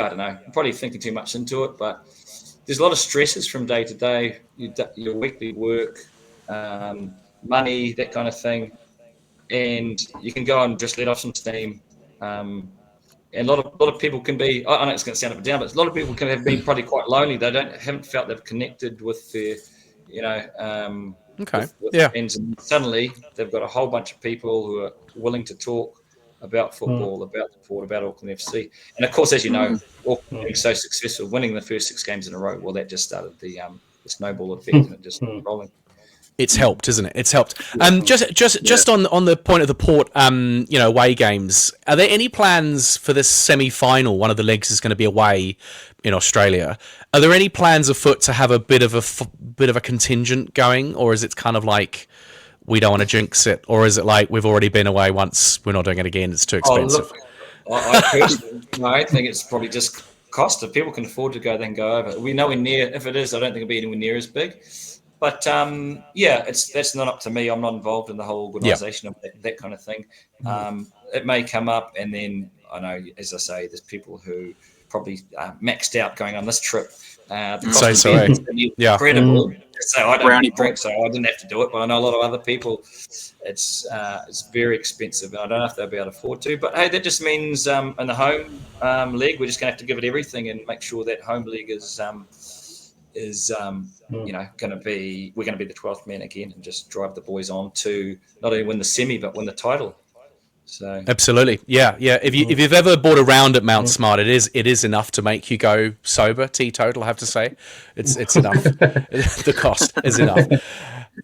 don't know, I'm probably thinking too much into it, but there's a lot of stresses from day to day, your weekly work, money, that kind of thing. And you can go and just let off some steam. And a lot of people can be, I know it's going to sound up and down, but a lot of people can have been probably quite lonely. They haven't felt they've connected with their, with friends. And suddenly they've got a whole bunch of people who are willing to talk about football, about the Port, about Auckland FC. And of course, as you know, Auckland being so successful, winning the first 6 games in a row, well, that just started the snowball effect and it just rolling. It's helped, isn't it? It's helped. Just on the point of the Port, away games. Are there any plans for this semi-final? One of the legs is going to be away in Australia. Are there any plans afoot to have a bit of a contingent going, or is it kind of like we don't want to jinx it, or is it like we've already been away once, we're not doing it again, it's too expensive? I personally, I think it's probably just cost. If people can afford to go, then go over. We're nowhere near. If it is, I don't think it'll be anywhere near as big. But that's not up to me. I'm not involved in the whole organisation of that kind of thing. It may come up, and then I know, as I say, there's people who probably maxed out going on this trip. Incredible. So I don't drink, so I didn't have to do it. But I know a lot of other people. It's very expensive, and I don't know if they'll be able to afford to. But hey, that just means in the home leg, we're just going to have to give it everything and make sure that home leg is going to be, we're going to be the 12th man again and just drive the boys on to not only win the semi but win the title. So absolutely, yeah. If you've ever bought a round at Mount Smart, it is enough to make you go sober, teetotal. I have to say, it's enough. The cost is enough.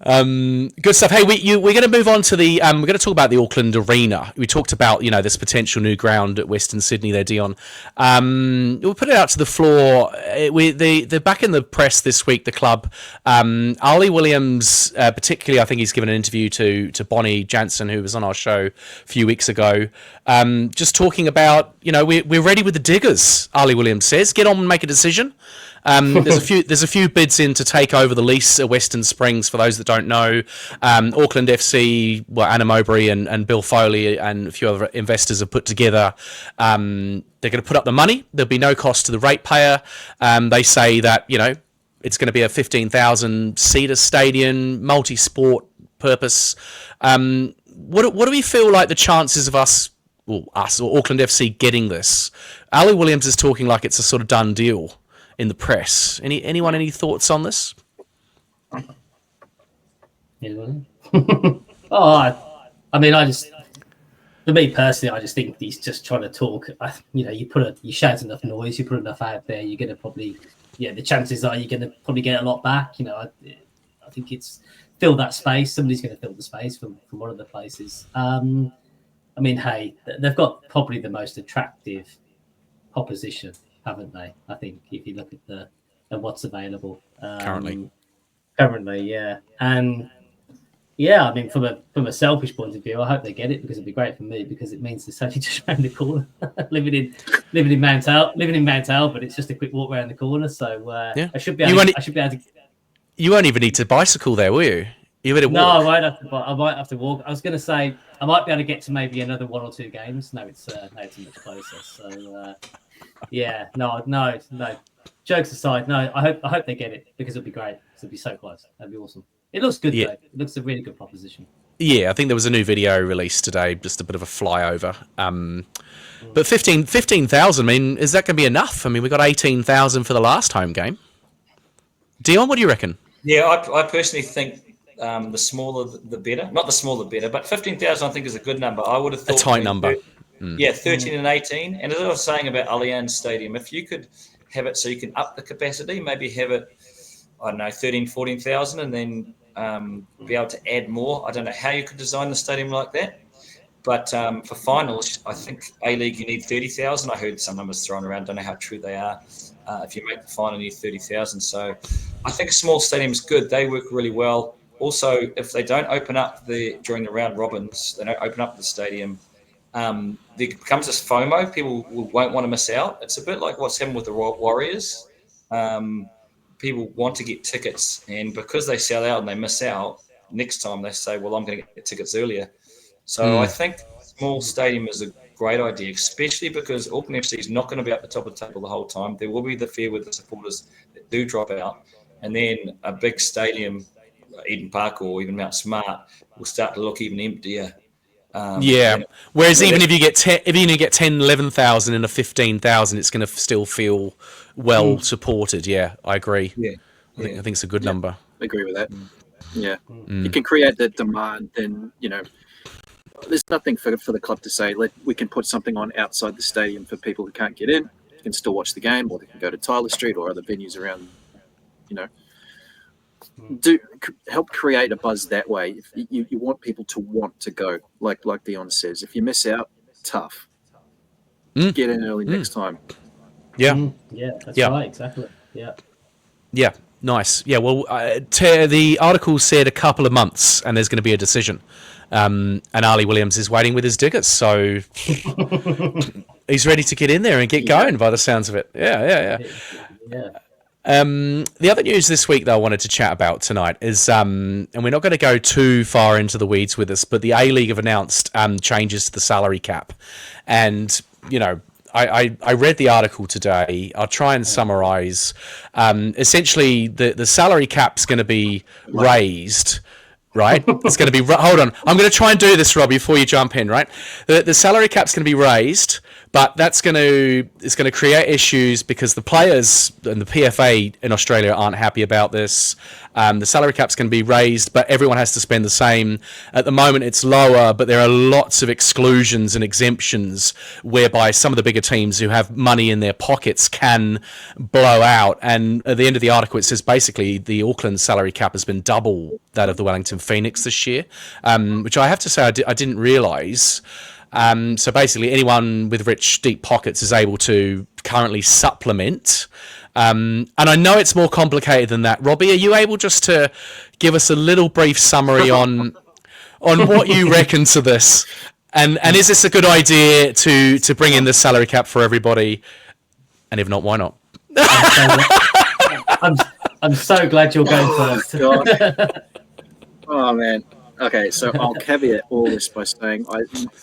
Good stuff. Hey, we're going to move on to the. We're going to talk about the Auckland Arena. We talked about this potential new ground at Western Sydney there, Dion. We'll put it out to the floor. They're back in the press this week. The club, Ali Williams, particularly, I think he's given an interview to Bonnie Jansen, who was on our show a few weeks ago. Just talking about we're ready with the diggers. Ali Williams says, get on and make a decision. There's a few bids in to take over the lease at Western Springs. For those that don't know, Auckland FC, Anna Mowbray and Bill Foley and a few other investors have put together. They're going to put up the money. There'll be no cost to the ratepayer. They say that it's going to be a 15,000 seater stadium, multi-sport purpose. What do we feel like the chances of us or Auckland FC getting this? Ali Williams is talking like it's a sort of done deal in the press. Anyone any thoughts on this? For me personally, I just think he's just trying to talk. You shout enough noise, you put enough out there, you're going to probably, the chances are you're going to probably get a lot back. I think it's fill that space. Somebody's going to fill the space from one of the places. I mean, hey, they've got probably the most attractive opposition, haven't they? I think if you look at what's available currently, yeah. And yeah, I mean, from a selfish point of view, I hope they get it because it'd be great for me because it means it's only just around the corner. living in Mount Albert, it's just a quick walk around the corner. So I should be able to. You won't even need to bicycle there, will you? You better walk. No, I might have to walk. I was going to say I might be able to get to maybe another 1 or 2 games. No, it's much closer. So yeah, no. Jokes aside, no. I hope they get it because it'll be great. It'll be so close. That'd be awesome. It looks good though. It looks a really good proposition. Yeah, I think there was a new video released today, just a bit of a flyover. But 15,000, I mean, is that going to be enough? I mean, we got 18,000 for the last home game. Dion, what do you reckon? Yeah, I personally think the smaller the better. Not the smaller the better, but 15,000 I think is a good number. I would have thought... A tight number. 13 and 18. And as I was saying about Allianz Stadium, if you could have it so you can up the capacity, maybe have it, I don't know, 13, 14,000 and then be able to add more. I don't know how you could design the stadium like that. But for finals, I think A-League you need 30,000. I heard some numbers thrown around. Don't know how true they are. If you make the final, you need 30,000. So I think a small stadium is good. They work really well. Also, if they don't open up during the round robins, they don't open up the stadium, there becomes this FOMO. People won't want to miss out. It's a bit like what's happened with the Warriors. People want to get tickets, and because they sell out and they miss out, next time they say, well, I'm going to get tickets earlier. So I think a small stadium is a great idea, especially because Auckland FC is not going to be at the top of the table the whole time. There will be the fear with the supporters that do drop out. And then a big stadium, Eden Park or even Mount Smart, will start to look even emptier. Whereas even if you get 10, 11,000 and a 15,000, it's going to still feel well supported. Yeah, I agree. Yeah. I think it's a good number. I agree with that. Yeah. You can create the demand, then, there's nothing for the club to say, we can put something on outside the stadium for people who can't get in. You can still watch the game, or they can go to Tyler Street or other venues around, help create a buzz that way. If you want people to want to go, like Dion says. If you miss out, tough. Get in early next time. Yeah. Yeah, that's right, exactly. Yeah. Yeah, nice. Yeah, well, the article said a couple of months and there's going to be a decision. And Ali Williams is waiting with his diggers, so he's ready to get in there and get going by the sounds of it. Yeah. The other news this week that I wanted to chat about tonight is, and we're not going to go too far into the weeds with this, but the A-League have announced changes to the salary cap. And, I read the article today. I'll try and summarise. Essentially, the salary cap's going to be raised. Right, it's going to be. Hold on, I'm going to try and do this, Robbie, before you jump in. Right, the salary cap's going to be raised, but it's going to create issues because the players and the PFA in Australia aren't happy about this. The salary cap's going to be raised, but everyone has to spend the same. At the moment, it's lower, but there are lots of exclusions and exemptions whereby some of the bigger teams who have money in their pockets can blow out. And at the end of the article, it says basically the Auckland salary cap has been double that of the Wellington Phoenix this year, which I have to say I didn't realise. So basically anyone with rich, deep pockets is able to currently supplement. And I know it's more complicated than that. Robbie, are you able just to give us a little brief summary on what you reckon to this? And is this a good idea to bring in the salary cap for everybody? And if not, why not? I'm so glad you're going first. Oh, man. Okay, so I'll caveat all this by saying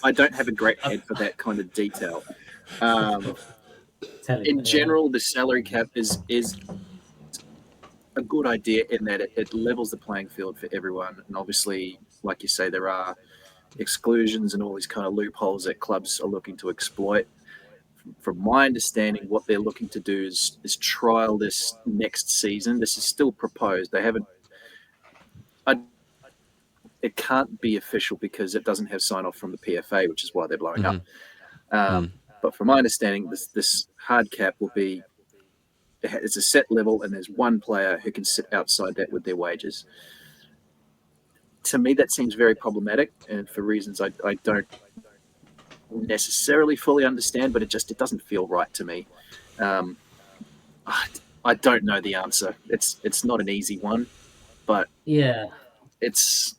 I don't have a great head for that kind of detail. In general, the salary cap is a good idea in that it levels the playing field for everyone. And obviously, like you say, there are exclusions and all these kind of loopholes that clubs are looking to exploit. From my understanding, what they're looking to do is trial this next season. This is still proposed. They haven't. It can't be official because it doesn't have sign-off from the PFA, which is why they're blowing up. But from my understanding, this hard cap will be it's a set level, and there's one player who can sit outside that with their wages. to me, that seems very problematic, and for reasons I don't necessarily fully understand, but it doesn't feel right to me. I don't know the answer. It's not an easy one, but Yeah. it's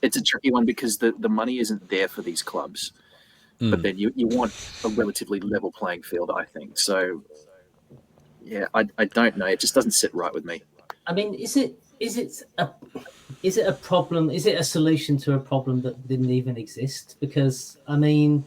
a tricky one because the money isn't there for these clubs. But then you want a relatively level playing field, I think. So, yeah, I don't know. It just doesn't sit right with me. I mean, is it a problem? Is it a solution to a problem that didn't even exist? Because I mean,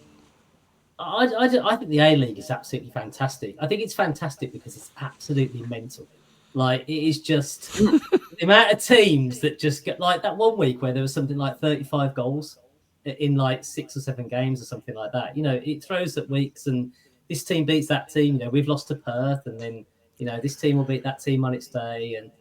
I think the A-League is absolutely fantastic. I think it's fantastic because it's absolutely mental. Like, it is just the amount of teams that just get, like that one week where there was something like 35 goals in like 6 or 7 games or something like that. You know, it throws at weeks, and this team beats that team. You know, we've lost to Perth, and then, you know, this team will beat that team on its day. And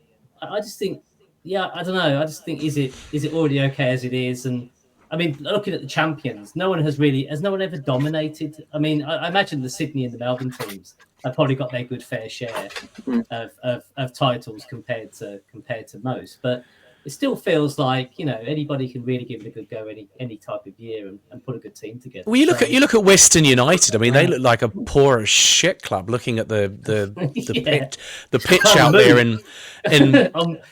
I just think, yeah, I don't know. I just think, is it already okay as it is? And I mean, looking at the champions, has no one ever dominated? I mean, I imagine the Sydney and the Melbourne teams have probably got their good fair share of titles compared to most, but it still feels like, you know, anybody can really give it a good go any type of year and put a good team together. Well, you look at Western United. I mean, they look like a poor as shit club. Looking at the pitch out there in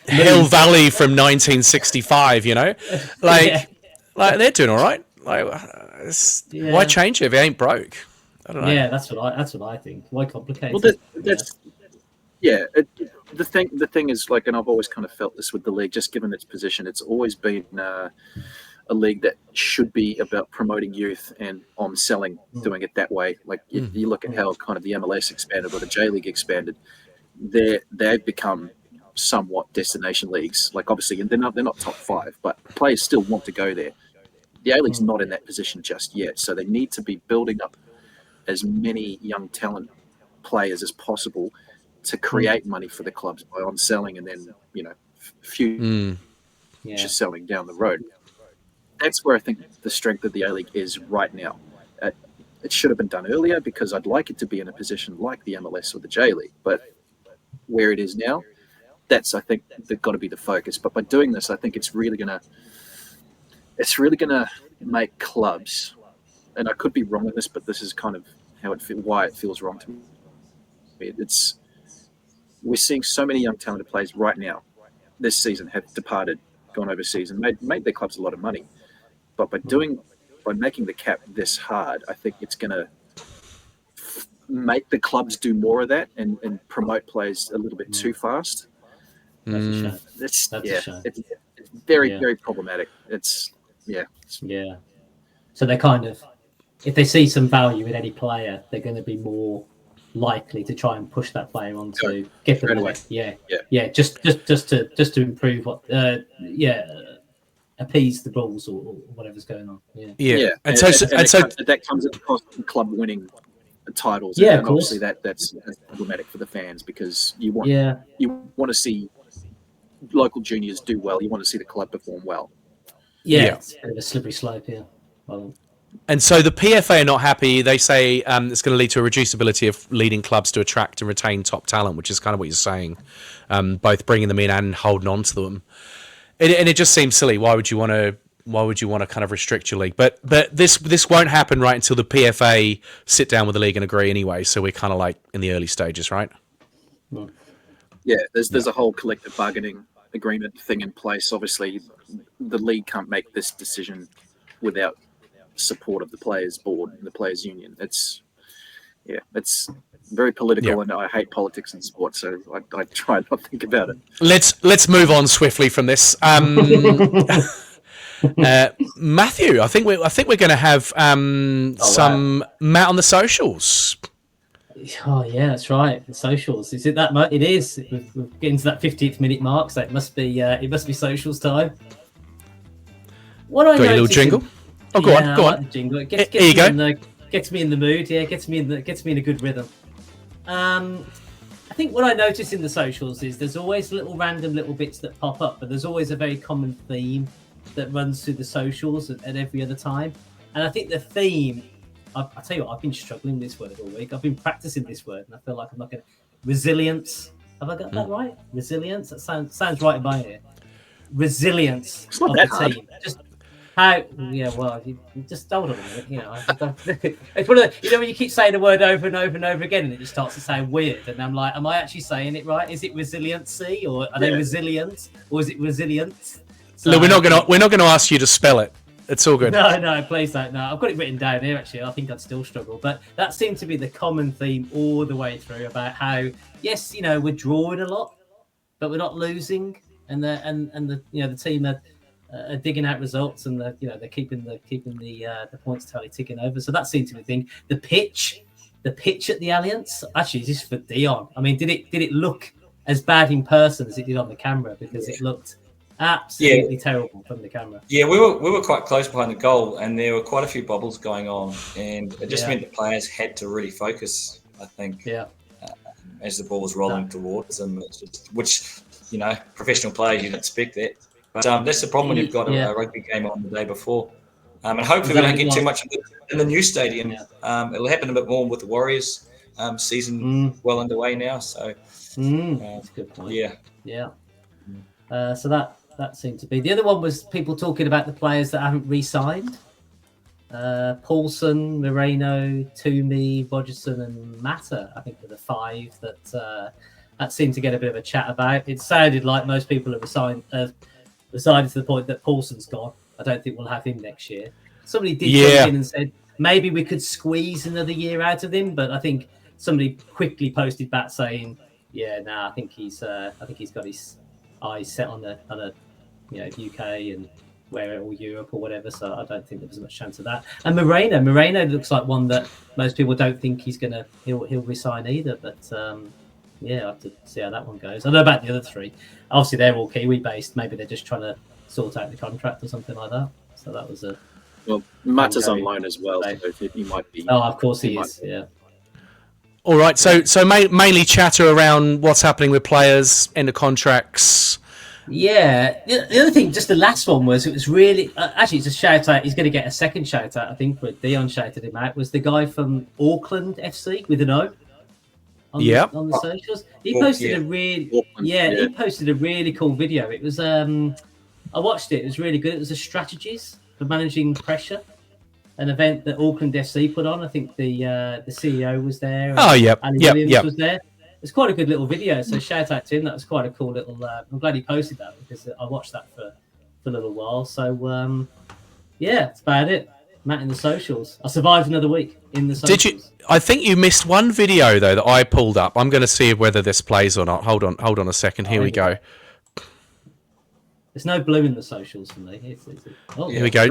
Hill Valley from 1965. You know, like they're doing all right. Like, why change it if it ain't broke? I don't know. Yeah, that's what I think. Why complicate? Well, the thing is, like, and I've always kind of felt this with the league, just given its position, it's always been a league that should be about promoting youth and on selling, doing it that way. Like, you look at how kind of the MLS expanded or the J League expanded, they've become somewhat destination leagues. Like, obviously, and they're not top 5, but players still want to go there. The A League's not in that position just yet, so they need to be building up as many young talent players as possible to create money for the clubs by on selling, and then, you know, future selling down the road. That's where I think the strength of the A League is right now. It should have been done earlier because I'd like it to be in a position like the MLS or the J League, but where it is now, that's, I think, they've got to be the focus. But by doing this, I think it's really gonna make clubs, and I could be wrong with this, but this is kind of why it feels wrong to me. We're seeing so many young talented players right now this season have departed, gone overseas, and made their clubs a lot of money. But by making the cap this hard, I think it's going to make the clubs do more of that and promote players a little bit too fast. That's a shame. It's very problematic. Yeah. So they're kind of, if they see some value in any player, they're going to be more likely to try and push that player on to get them away. Yeah. Just to improve appease the rules or whatever's going on. Yeah. And so that comes at the cost of the club winning titles. Yeah, and obviously that's problematic for the fans because you want to see local juniors do well. You want to see the club perform well. Yeah. It's a bit of a slippery slope here. And so the PFA are not happy. They say it's going to lead to a reduced ability of leading clubs to attract and retain top talent, which is kind of what you're saying, both bringing them in and holding on to them. And it just seems silly. Why would you want to kind of restrict your league? But this won't happen right until the PFA sit down with the league and agree anyway. So we're kind of like in the early stages, right? Yeah, there's a whole collective bargaining agreement thing in place. Obviously, the league can't make this decision without support of the players' board and the players' union. It's very political, and I hate politics in sport, so I try not to think about it. Let's move on swiftly from this. Matthew, I think we're going to have some Matt on the socials. Oh yeah, that's right. The socials. Is it that much? It is. We're getting to that 50th minute mark, so it must be socials time. What I got your little jingle? Go on. Like the jingle. It gets me in the mood. Yeah, gets me in a good rhythm. I think what I notice in the socials is there's always random little bits that pop up, but there's always a very common theme that runs through the socials at every other time. And I think the theme, I tell you what, I've been struggling with this word all week. I've been practicing this word, and I feel like I'm not going to. Resilience. Have I got that right? Resilience. That sounds right in my ear. resilience It's not of that the hard. team. Just how, well, you just hold on a minute. It's one of the, when you keep saying the word over and over and over again, and it just starts to sound weird. And I'm like, am I actually saying it right? Is it resiliency, or are they resilient, or is it resilient? So, Look, we're not gonna ask you to spell it. It's all good. No, please don't. No, I've got it written down here. Actually, I think I'd still struggle, but that seemed to be the common theme all the way through about how, yes, we're drawing a lot, but we're not losing, and the team are digging out results, and they're keeping the points tally ticking over. So that seemed to be the thing. The pitch at the Alliance. Actually, this is for Dion. I mean, did it look as bad in person as it did on the camera? Because it looked absolutely terrible from the camera. Yeah, we were quite close behind the goal, and there were quite a few bubbles going on, and it just meant the players had to really focus, I think. Yeah. As the ball was rolling towards them, which professional players, you'd expect that. But that's the problem when you've got a rugby game on the day before. And hopefully we don't get too much in the new stadium. Yeah. It'll happen a bit more with the Warriors season well underway now. So that's a good point. Yeah. So that seemed to be. The other one was people talking about the players that haven't re-signed. Paulson, Moreno, Toomey, Rogerson, and Mata, I think were the 5 that seemed to get a bit of a chat about. It sounded like most people have decided to the point that Paulson's gone. I don't think we'll have him next year. Somebody did come in and said maybe we could squeeze another year out of him, but I think somebody quickly posted back saying, I think he's got his eyes set on the UK and or Europe or whatever. So I don't think there was much chance of that. And Moreno looks like one that most people don't think he'll resign either. But I'll have to see how that one goes. I don't know about the other 3. Obviously, they're all Kiwi based. Maybe they're just trying to sort out the contract or something like that. So that was Mata's on loan as well. So he might be. Oh, of course he is. Yeah. All right. So mainly chatter around what's happening with players, end of contracts. Yeah. The other thing, just the last one was, it was really actually it's a shout out. He's going to get a second shout out, I think, but Dion shouted him out. Was the guy from Auckland FC with an O? On the socials. He posted he posted a really cool video. It was I watched it. It was really good. It was a strategies for managing pressure, an event that Auckland FC put on. I think the CEO was there. Ali Williams was there. It's quite a good little video. So shout out to him. That was quite a cool little. I'm glad he posted that because I watched that for a little while. So that's about it. Matt in the socials. I survived another week in the socials. Did you? I think you missed one video though that I pulled up. I'm going to see whether this plays or not. Hold on a second. Here we go. There's no blue in the socials for me. Here we go.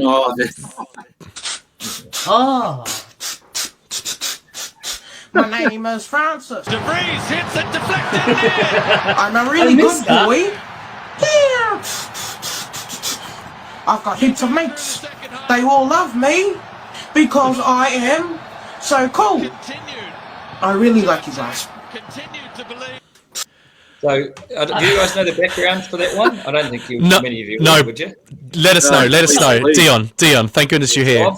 My name is Francis. De Vries hits it deflected. I'm a really good boy. Yeah. I've got heaps of mates. They all love me because I am so cool. I really like his eyes. So, do you guys know the background for that one? I don't think many of you would you? Let us know. Dion, thank goodness you're here.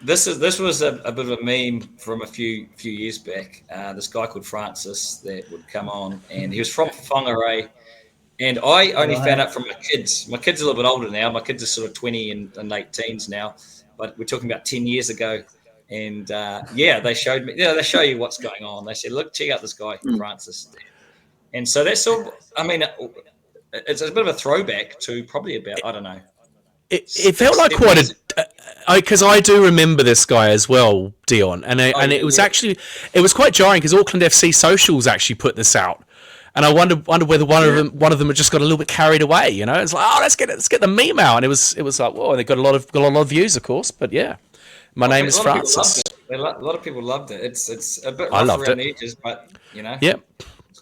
This was a bit of a meme from a few years back. This guy called Francis that would come on, and he was from Whangarei. And I only found out from my kids. My kids are a little bit older now. My kids are sort of 20 and late teens now. But we're talking about 10 years ago. And, they showed me. They show you what's going on. They said, look, check out this guy, Francis. And so that's sort of, it's a bit of a throwback to probably about, I don't know. It felt like quite a... Because I do remember this guy as well, Dion. And it was actually... It was quite jarring because Auckland FC Socials actually put this out. And I wonder whether one of them had just got a little bit carried away, It's like, let's get the meme out, and it was like, whoa, they got a lot of views, of course, but yeah, my name is Francis. A lot of people loved it. It's a bit rough around the edges, but Yep.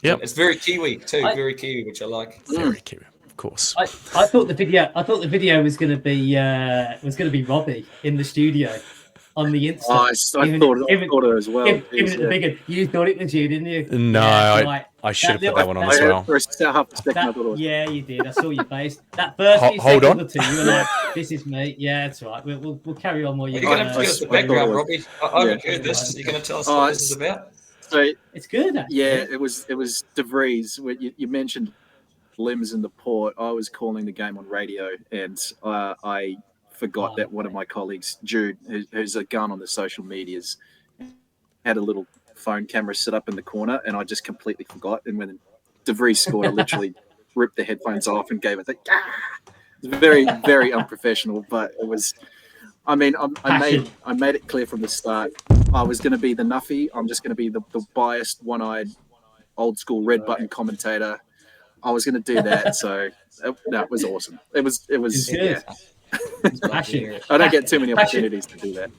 It's very Kiwi too, very Kiwi, which I like. Very Kiwi, of course. I thought the video was going to be Robbie in the studio. On the Insta. I thought it as well. You thought it was you, didn't you? No, I should have put that one on as well. For a half a second, I thought it was. Yeah, you did. I saw your face. That first few seconds or two, you were like, "This is me." Yeah, it's all right. We'll carry on while you're going to give us the background, Robbie. I haven't heard this. You're going to tell us what this is about? So it's good. Actually. Yeah, it was De Vries. You mentioned limbs in the port, I was calling the game on radio, and I forgot that one of my colleagues, Jude, who's a gun on the social medias, had a little phone camera set up in the corner, and I just completely forgot. And when DeVries scored, I literally ripped the headphones off and gave it the It's very, very unprofessional, but it was. I mean, I made it clear from the start. I was going to be the nuffy. I'm just going to be the biased, one-eyed, old school red button commentator. I was going to do that, so that was awesome. It was. Yeah. I don't get too many opportunities to do that.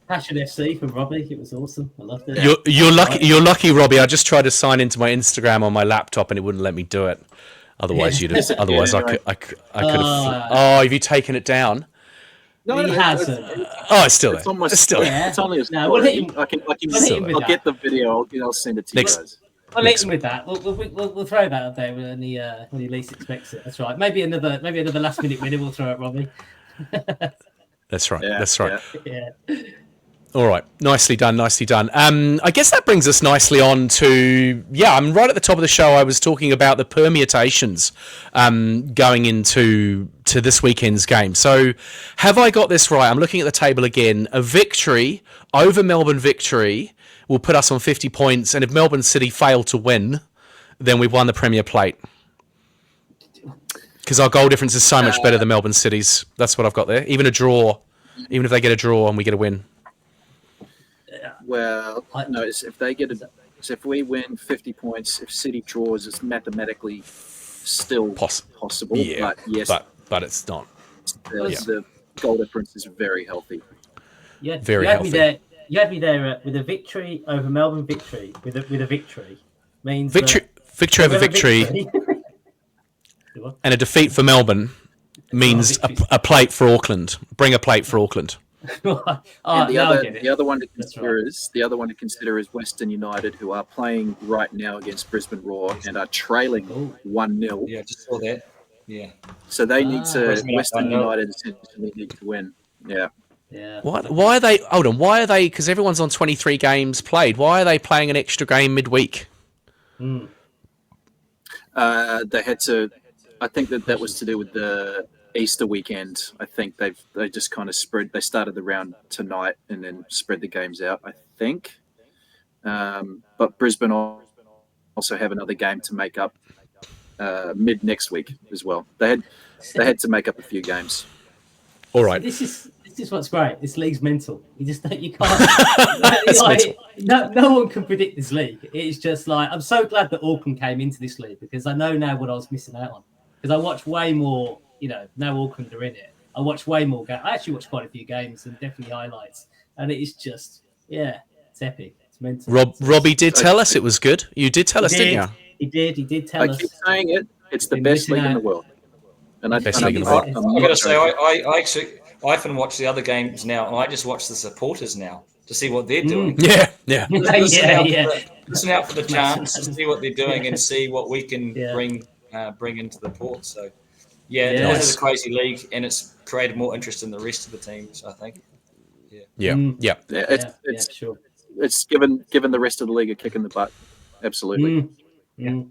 Passion FC from Robbie. It was awesome. I loved it. You're lucky, Robbie. I just tried to sign into my Instagram on my laptop and it wouldn't let me do it. Otherwise, I could have. Oh, have you taken it down? No, he hasn't. It's still there. It's still there. It's only a story. I'll get the video. I'll send it to you guys. I'll let him with that. We'll throw that up there when he least expects it. That's right. Maybe another last minute winner. We'll throw at Robbie. That's right. Yeah, That's right. Yeah. All right. Nicely done. Nicely done. I guess that brings us nicely on to, I'm right at the top of the show. I was talking about the permutations going into this weekend's game. So have I got this right? I'm looking at the table again. A victory over Melbourne Victory will put us on 50 points. And if Melbourne City fail to win, then we've won the Premier Plate. Because our goal difference is so much better than Melbourne City's. That's what I've got there. Even a draw. Even if they get a draw and we get a win. Well, no, if we win 50 points, if City draws, it's mathematically still possible. Yeah, but yes, but it's not. The goal difference is very healthy. Yeah, very healthy. You had me there with a victory over Melbourne Victory. With a victory means victory over victory, and a defeat for Melbourne means a plate for Auckland. Bring a plate for Auckland. And the other one to consider is Western United, who are playing right now against Brisbane Roar and are trailing 1-0. Yeah, I just saw that. Yeah. So they need to. Western United essentially need to win. Yeah. Yeah. Why are they? Hold on. Why are they? Because everyone's on 23 games played. Why are they playing an extra game midweek? They had to. I think that was to do with the Easter weekend. I think they just kind of spread. They started the round tonight and then spread the games out, I think. But Brisbane also have another game to make up mid next week as well. They had to make up a few games. All right. This is what's great. This league's mental. You can't. No one can predict this league. It's just like, I'm so glad that Auckland came into this league because I know now what I was missing out on. Because I watch way more. Now Auckland are in it. I watch way more games. I actually watched quite a few games and definitely highlights. And it is just, it's epic. It's mental. Robbie did tell us it was good. You did tell us, didn't you? He did tell us. I keep saying it. It's the best league in the world. And best league in the world. I've got to say, I often watch the other games now, and I just watch the supporters now to see what they're doing. Yeah. Listen out for the chance to see what they're doing and see what we can bring into the port. So. Yeah, it is a crazy league, and it's created more interest in the rest of the teams, I think. It's sure. It's given the rest of the league a kick in the butt. Absolutely. Yeah.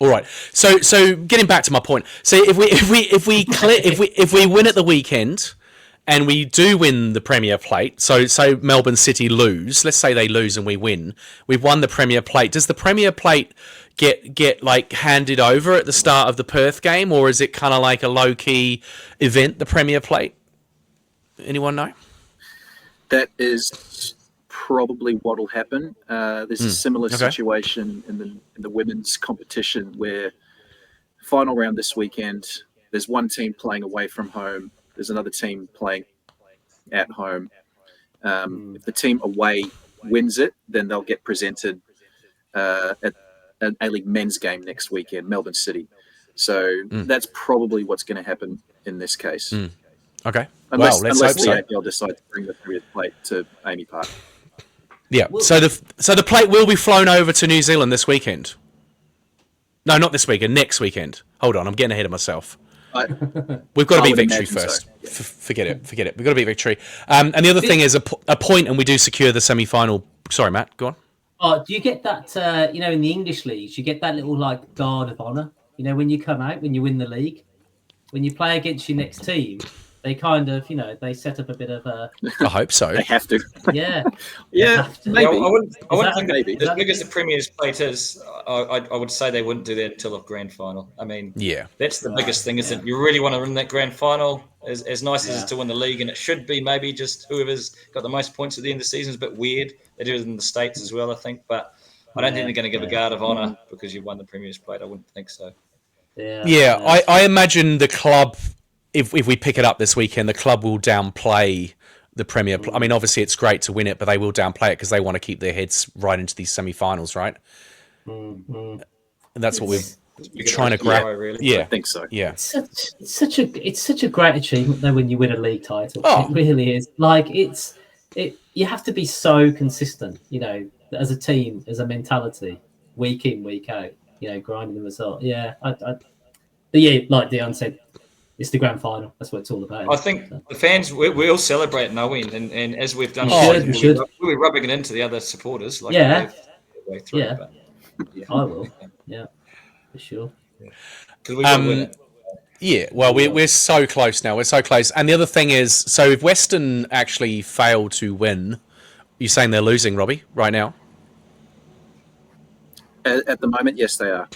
All right. So getting back to my point. So if we win at the weekend, and we do win the Premier Plate, so Melbourne City lose. Let's say they lose and we win. We've won the Premier Plate. Does the Premier Plate get like handed over at the start of the Perth game, or is it kind of like a low key event, the Premier Plate? Anyone know? That is probably what will happen. There's a similar situation in the women's competition where final round this weekend. There's one team playing away from home. There's another team playing at home. If the team away wins it, then they'll get presented at an A-League men's game next weekend, Melbourne City. So that's probably what's going to happen in this case. Okay. Unless let's hope the so. APL decide to bring the Premier Plate to Amy Park. Yeah. So the plate will be flown over to New Zealand this weekend. No, not this weekend. Next weekend. Hold on, I'm getting ahead of myself. We've got to beat Victory first. So. Yeah. Forget it. We've got to beat Victory. And the other thing is a point, and we do secure the semi-final. Sorry, Matt. Go on. Oh, do you get that? In the English leagues, you get that little like guard of honour. when you come out, when you win the league, when you play against your next team, they kind of, they set up a bit of a. I hope so. They have to. Yeah. Yeah, maybe. Well, I wouldn't think maybe. as big as the Premier's plate is, I would say they wouldn't do that until the grand final. I mean, that's the biggest thing, isn't it? You really want to win that grand final, as nice as it's to win the league, and it should be maybe just whoever's got the most points at the end of the season is a bit weird. They do it in the States as well, I think, but I don't think they're going to give a guard of honour because you've won the Premier's plate. I wouldn't think so. I imagine the club, if we pick it up this weekend, the club will downplay the Premier. I mean, obviously it's great to win it, but they will downplay it because they want to keep their heads right into these semi-finals, right? And that's what we're trying to grab. Really. Yeah, I think so. Yeah, it's such a great achievement though when you win a league title. Oh. It really is. Like you have to be so consistent, as a team, as a mentality, week in, week out, grinding the result. Yeah, but yeah, like Dion said, it's the grand final. That's what it's all about. I think the fans, we'll celebrate no win, and as we've done, we should. We'll be rubbing it into the other supporters. Like Yeah. Way through, Yeah. but, I will. Yeah, for sure. Because we will win it. Yeah, well, we're so close now. We're so close. And the other thing is, so if Western actually fail to win, you're saying they're losing, Robbie, right now? At the moment, yes, they are.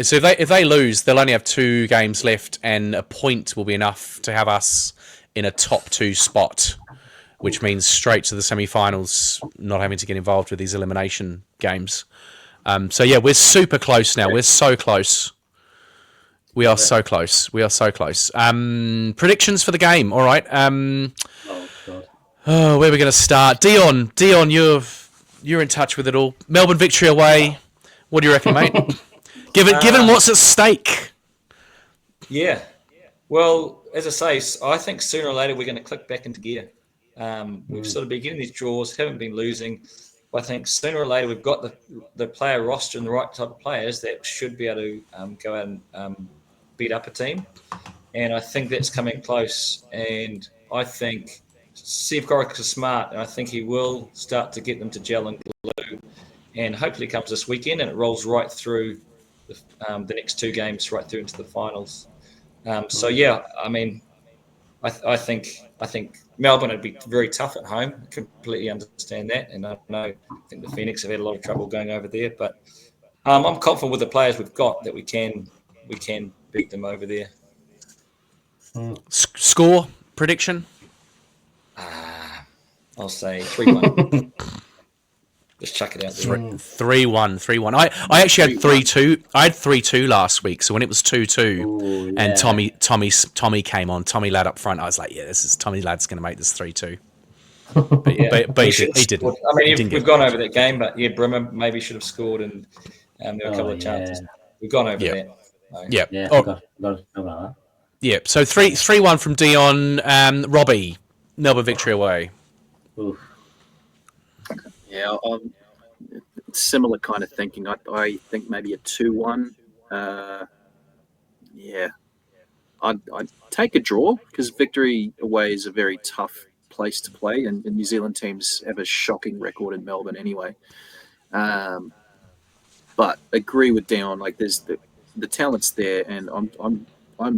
So if they lose, they'll only have 2 games left, and a point will be enough to have us in a top 2 spot, which means straight to the semi-finals, not having to get involved with these elimination games. So yeah, we're super close now. We're so close. We are so close. We are so close. Predictions for the game. All right. Where are we going to start? Dion, you're in touch with it all. Melbourne Victory away. What do you reckon, mate? Given what's at stake. Yeah. Well, as I say, I think sooner or later we're going to click back into gear. We've sort of been getting these draws, haven't been losing. But I think sooner or later we've got the player roster and the right type of players that should be able to go out and beat up a team. And I think that's coming close. And I think Steve Corrica is smart, and I think he will start to get them to gel and glue. And hopefully it comes this weekend and it rolls right through the next 2 games, right through into the finals. So yeah, I mean, I think Melbourne would be very tough at home. I completely understand that, and I think the Phoenix have had a lot of trouble going over there. But I'm confident with the players we've got that we can beat them over there. Score prediction? I'll say 3-1. Just chuck it out there. 3-1. I actually had 3-2. I had 3-2 last week. So when it was 2-2, and Tommy came on, Tommy Ladd up front, I was like, yeah, this is Tommy Ladd's going to make this 3-2. But he didn't. I mean, we've gone over that game, but yeah, Brimmer maybe should have scored, and there were a couple of chances. We've gone over that. So. Yeah. Got that. Yeah. So 3-1 from Dion. Robbie, Melbourne Victory away. Oof. Yeah, similar kind of thinking. I think maybe a 2-1. Yeah, I'd take a draw because Victory away is a very tough place to play, and New Zealand teams have a shocking record in Melbourne anyway. But agree with Dion. Like, there's the talent's there, and I'm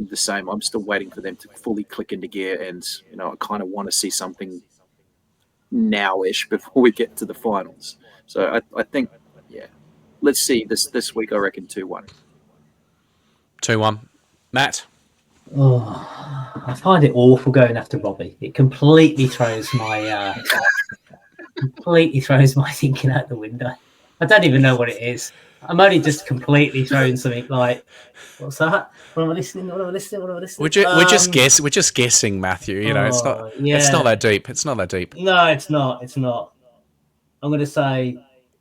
the same. I'm still waiting for them to fully click into gear, and I kind of want to see something now-ish before we get to the finals. So I think, yeah, let's see this week. I reckon 2-1. 2-1. Matt? Oh, I find it awful going after Robbie. It completely throws my thinking out the window. I don't even know what it is. I'm only just completely throwing something like, what's that? What am I listening? We're just guessing, Matthew. It's not. Yeah. It's not that deep. It's not that deep. No, it's not. I'm going to say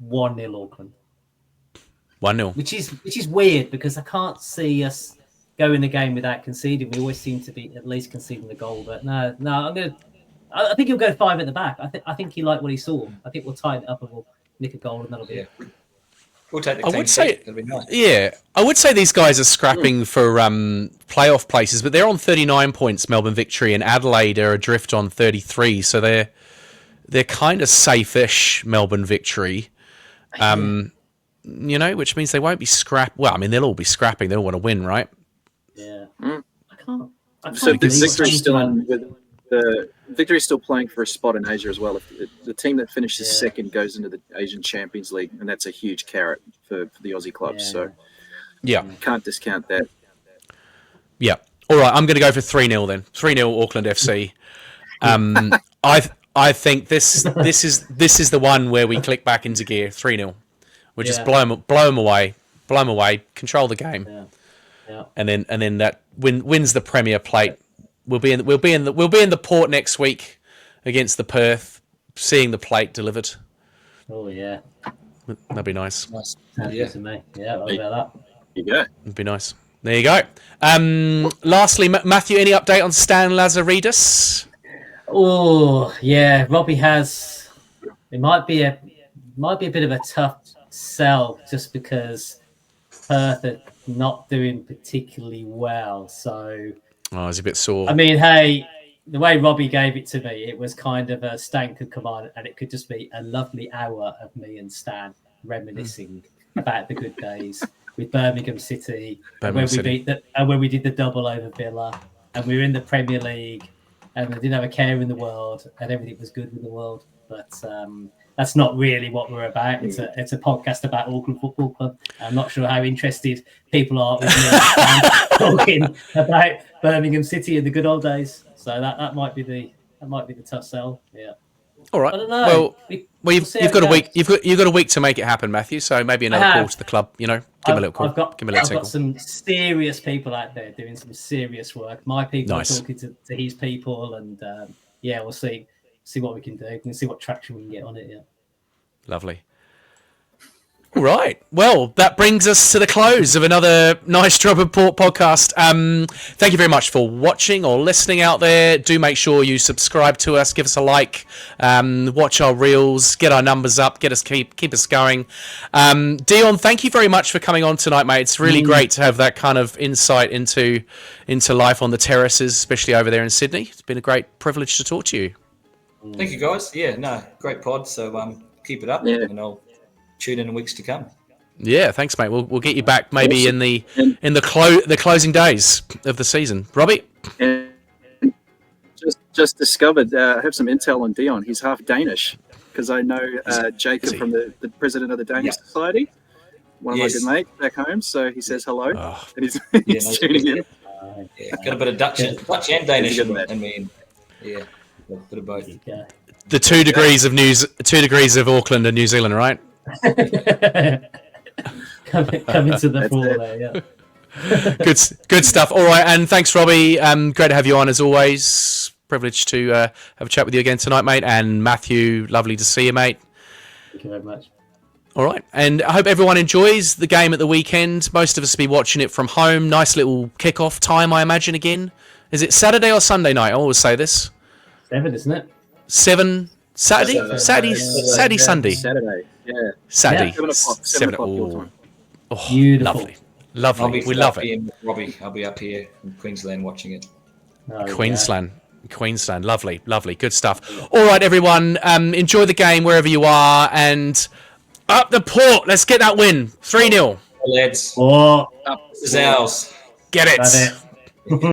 1-0 Auckland. 1-0. Which is weird because I can't see us go in the game without conceding. We always seem to be at least conceding the goal. But no. I think he'll go 5 at the back. I think he liked what he saw. I think we'll tighten it up and we'll nick a goal, and that'll be it. We'll take the I would say, that'd be nice. Yeah, I would say these guys are scrapping for playoff places, but they're on 39 points, Melbourne Victory, and Adelaide are adrift on 33, so they're kind of safe-ish, Melbourne Victory. which means they won't be Well, I mean, they'll all be scrapping. They'll want to win, right? Yeah. Mm. I can't So believe Victory's still someone- Victory's still playing for a spot in Asia as well. If the team that finishes Yeah. second goes into the Asian Champions League, and that's a huge carrot for the Aussie clubs. Yeah. So Yeah. can't discount that. Yeah. All right, I'm going to go for 3-0 then. 3-0 Auckland FC. I think this is the one where we click back into gear. 3-0. We just blow them away, control the game, Yeah. and then that wins the Premier Plate. We'll be in the Port next week against the Perth, seeing the plate delivered. Oh yeah. That'd be nice. Nice. Sounds Yeah. good to me. Yeah, what about that? There you go. It'd be nice. There you go. Lastly, Matthew, any update on Stan Lazaridis? Oh yeah, Robbie has. It might be a bit of a tough sell just because Perth are not doing particularly well. So Oh, he's a bit sore. I mean, hey, the way Robbie gave it to me, it was kind of a Stan could come on and it could just be a lovely hour of me and Stan reminiscing about the good days with Birmingham City, and when we did the double over Villa, and we were in the Premier League, and we didn't have a care in the world, and everything was good with the world. But that's not really what we're about. It's a podcast about Auckland Football Club. I'm not sure how interested people are with me talking about Birmingham City in the good old days. So that might be the tough sell. Yeah. All right. I don't know. Well, you've got a week. You've got a week to make it happen, Matthew. So maybe another call to the club. Give him a little call. I've got tinkle. some serious people out there doing some serious work. My people are talking to his people, and we'll see what we can do and see what traction we can get on it. Yeah. Lovely. All right. Well, that brings us to the close of another Nice Drop of Port podcast. Thank you very much for watching or listening out there. Do make sure you subscribe to us, give us a like, watch our reels, get our numbers up, keep us going. Dion, thank you very much for coming on tonight, mate. It's really great to have that kind of insight into life on the terraces, especially over there in Sydney. It's been a great privilege to talk to you. Thank you, guys. Yeah, no, great pod. So keep it up, and I'll tune in weeks to come. Yeah, thanks, mate. We'll get you back maybe in the closing days of the season. Robbie? And just discovered, I have some intel on Dion. He's half Danish because I know Jacob from the president of the Danish Society, one of my good mates back home. So he says hello, and he's tuning in. Yeah, got a bit of Dutch and Danish in me. Yeah, a bit of both. The 2 degrees of 2 degrees of Auckland and New Zealand, right? come into the pool there, yeah. Good stuff. All right, and thanks, Robbie. Great to have you on as always. Privileged to have a chat with you again tonight, mate. And Matthew, lovely to see you, mate. Thank you very much. All right, and I hope everyone enjoys the game at the weekend. Most of us will be watching it from home. Nice little kick-off time, I imagine. Again, is it Saturday or Sunday night? I always say this. 7, isn't it? 7 Saturday, Sunday. Saturday, yeah. Saturday, 7 o'clock your time. Oh, Beautiful. lovely. We love it. Robbie, I'll be up here in Queensland watching it. Queensland, lovely, good stuff. All right, everyone, enjoy the game wherever you are, and up the Port. Let's get that win. 3-0. Lads, Oh, this is ours. Get it. Got it.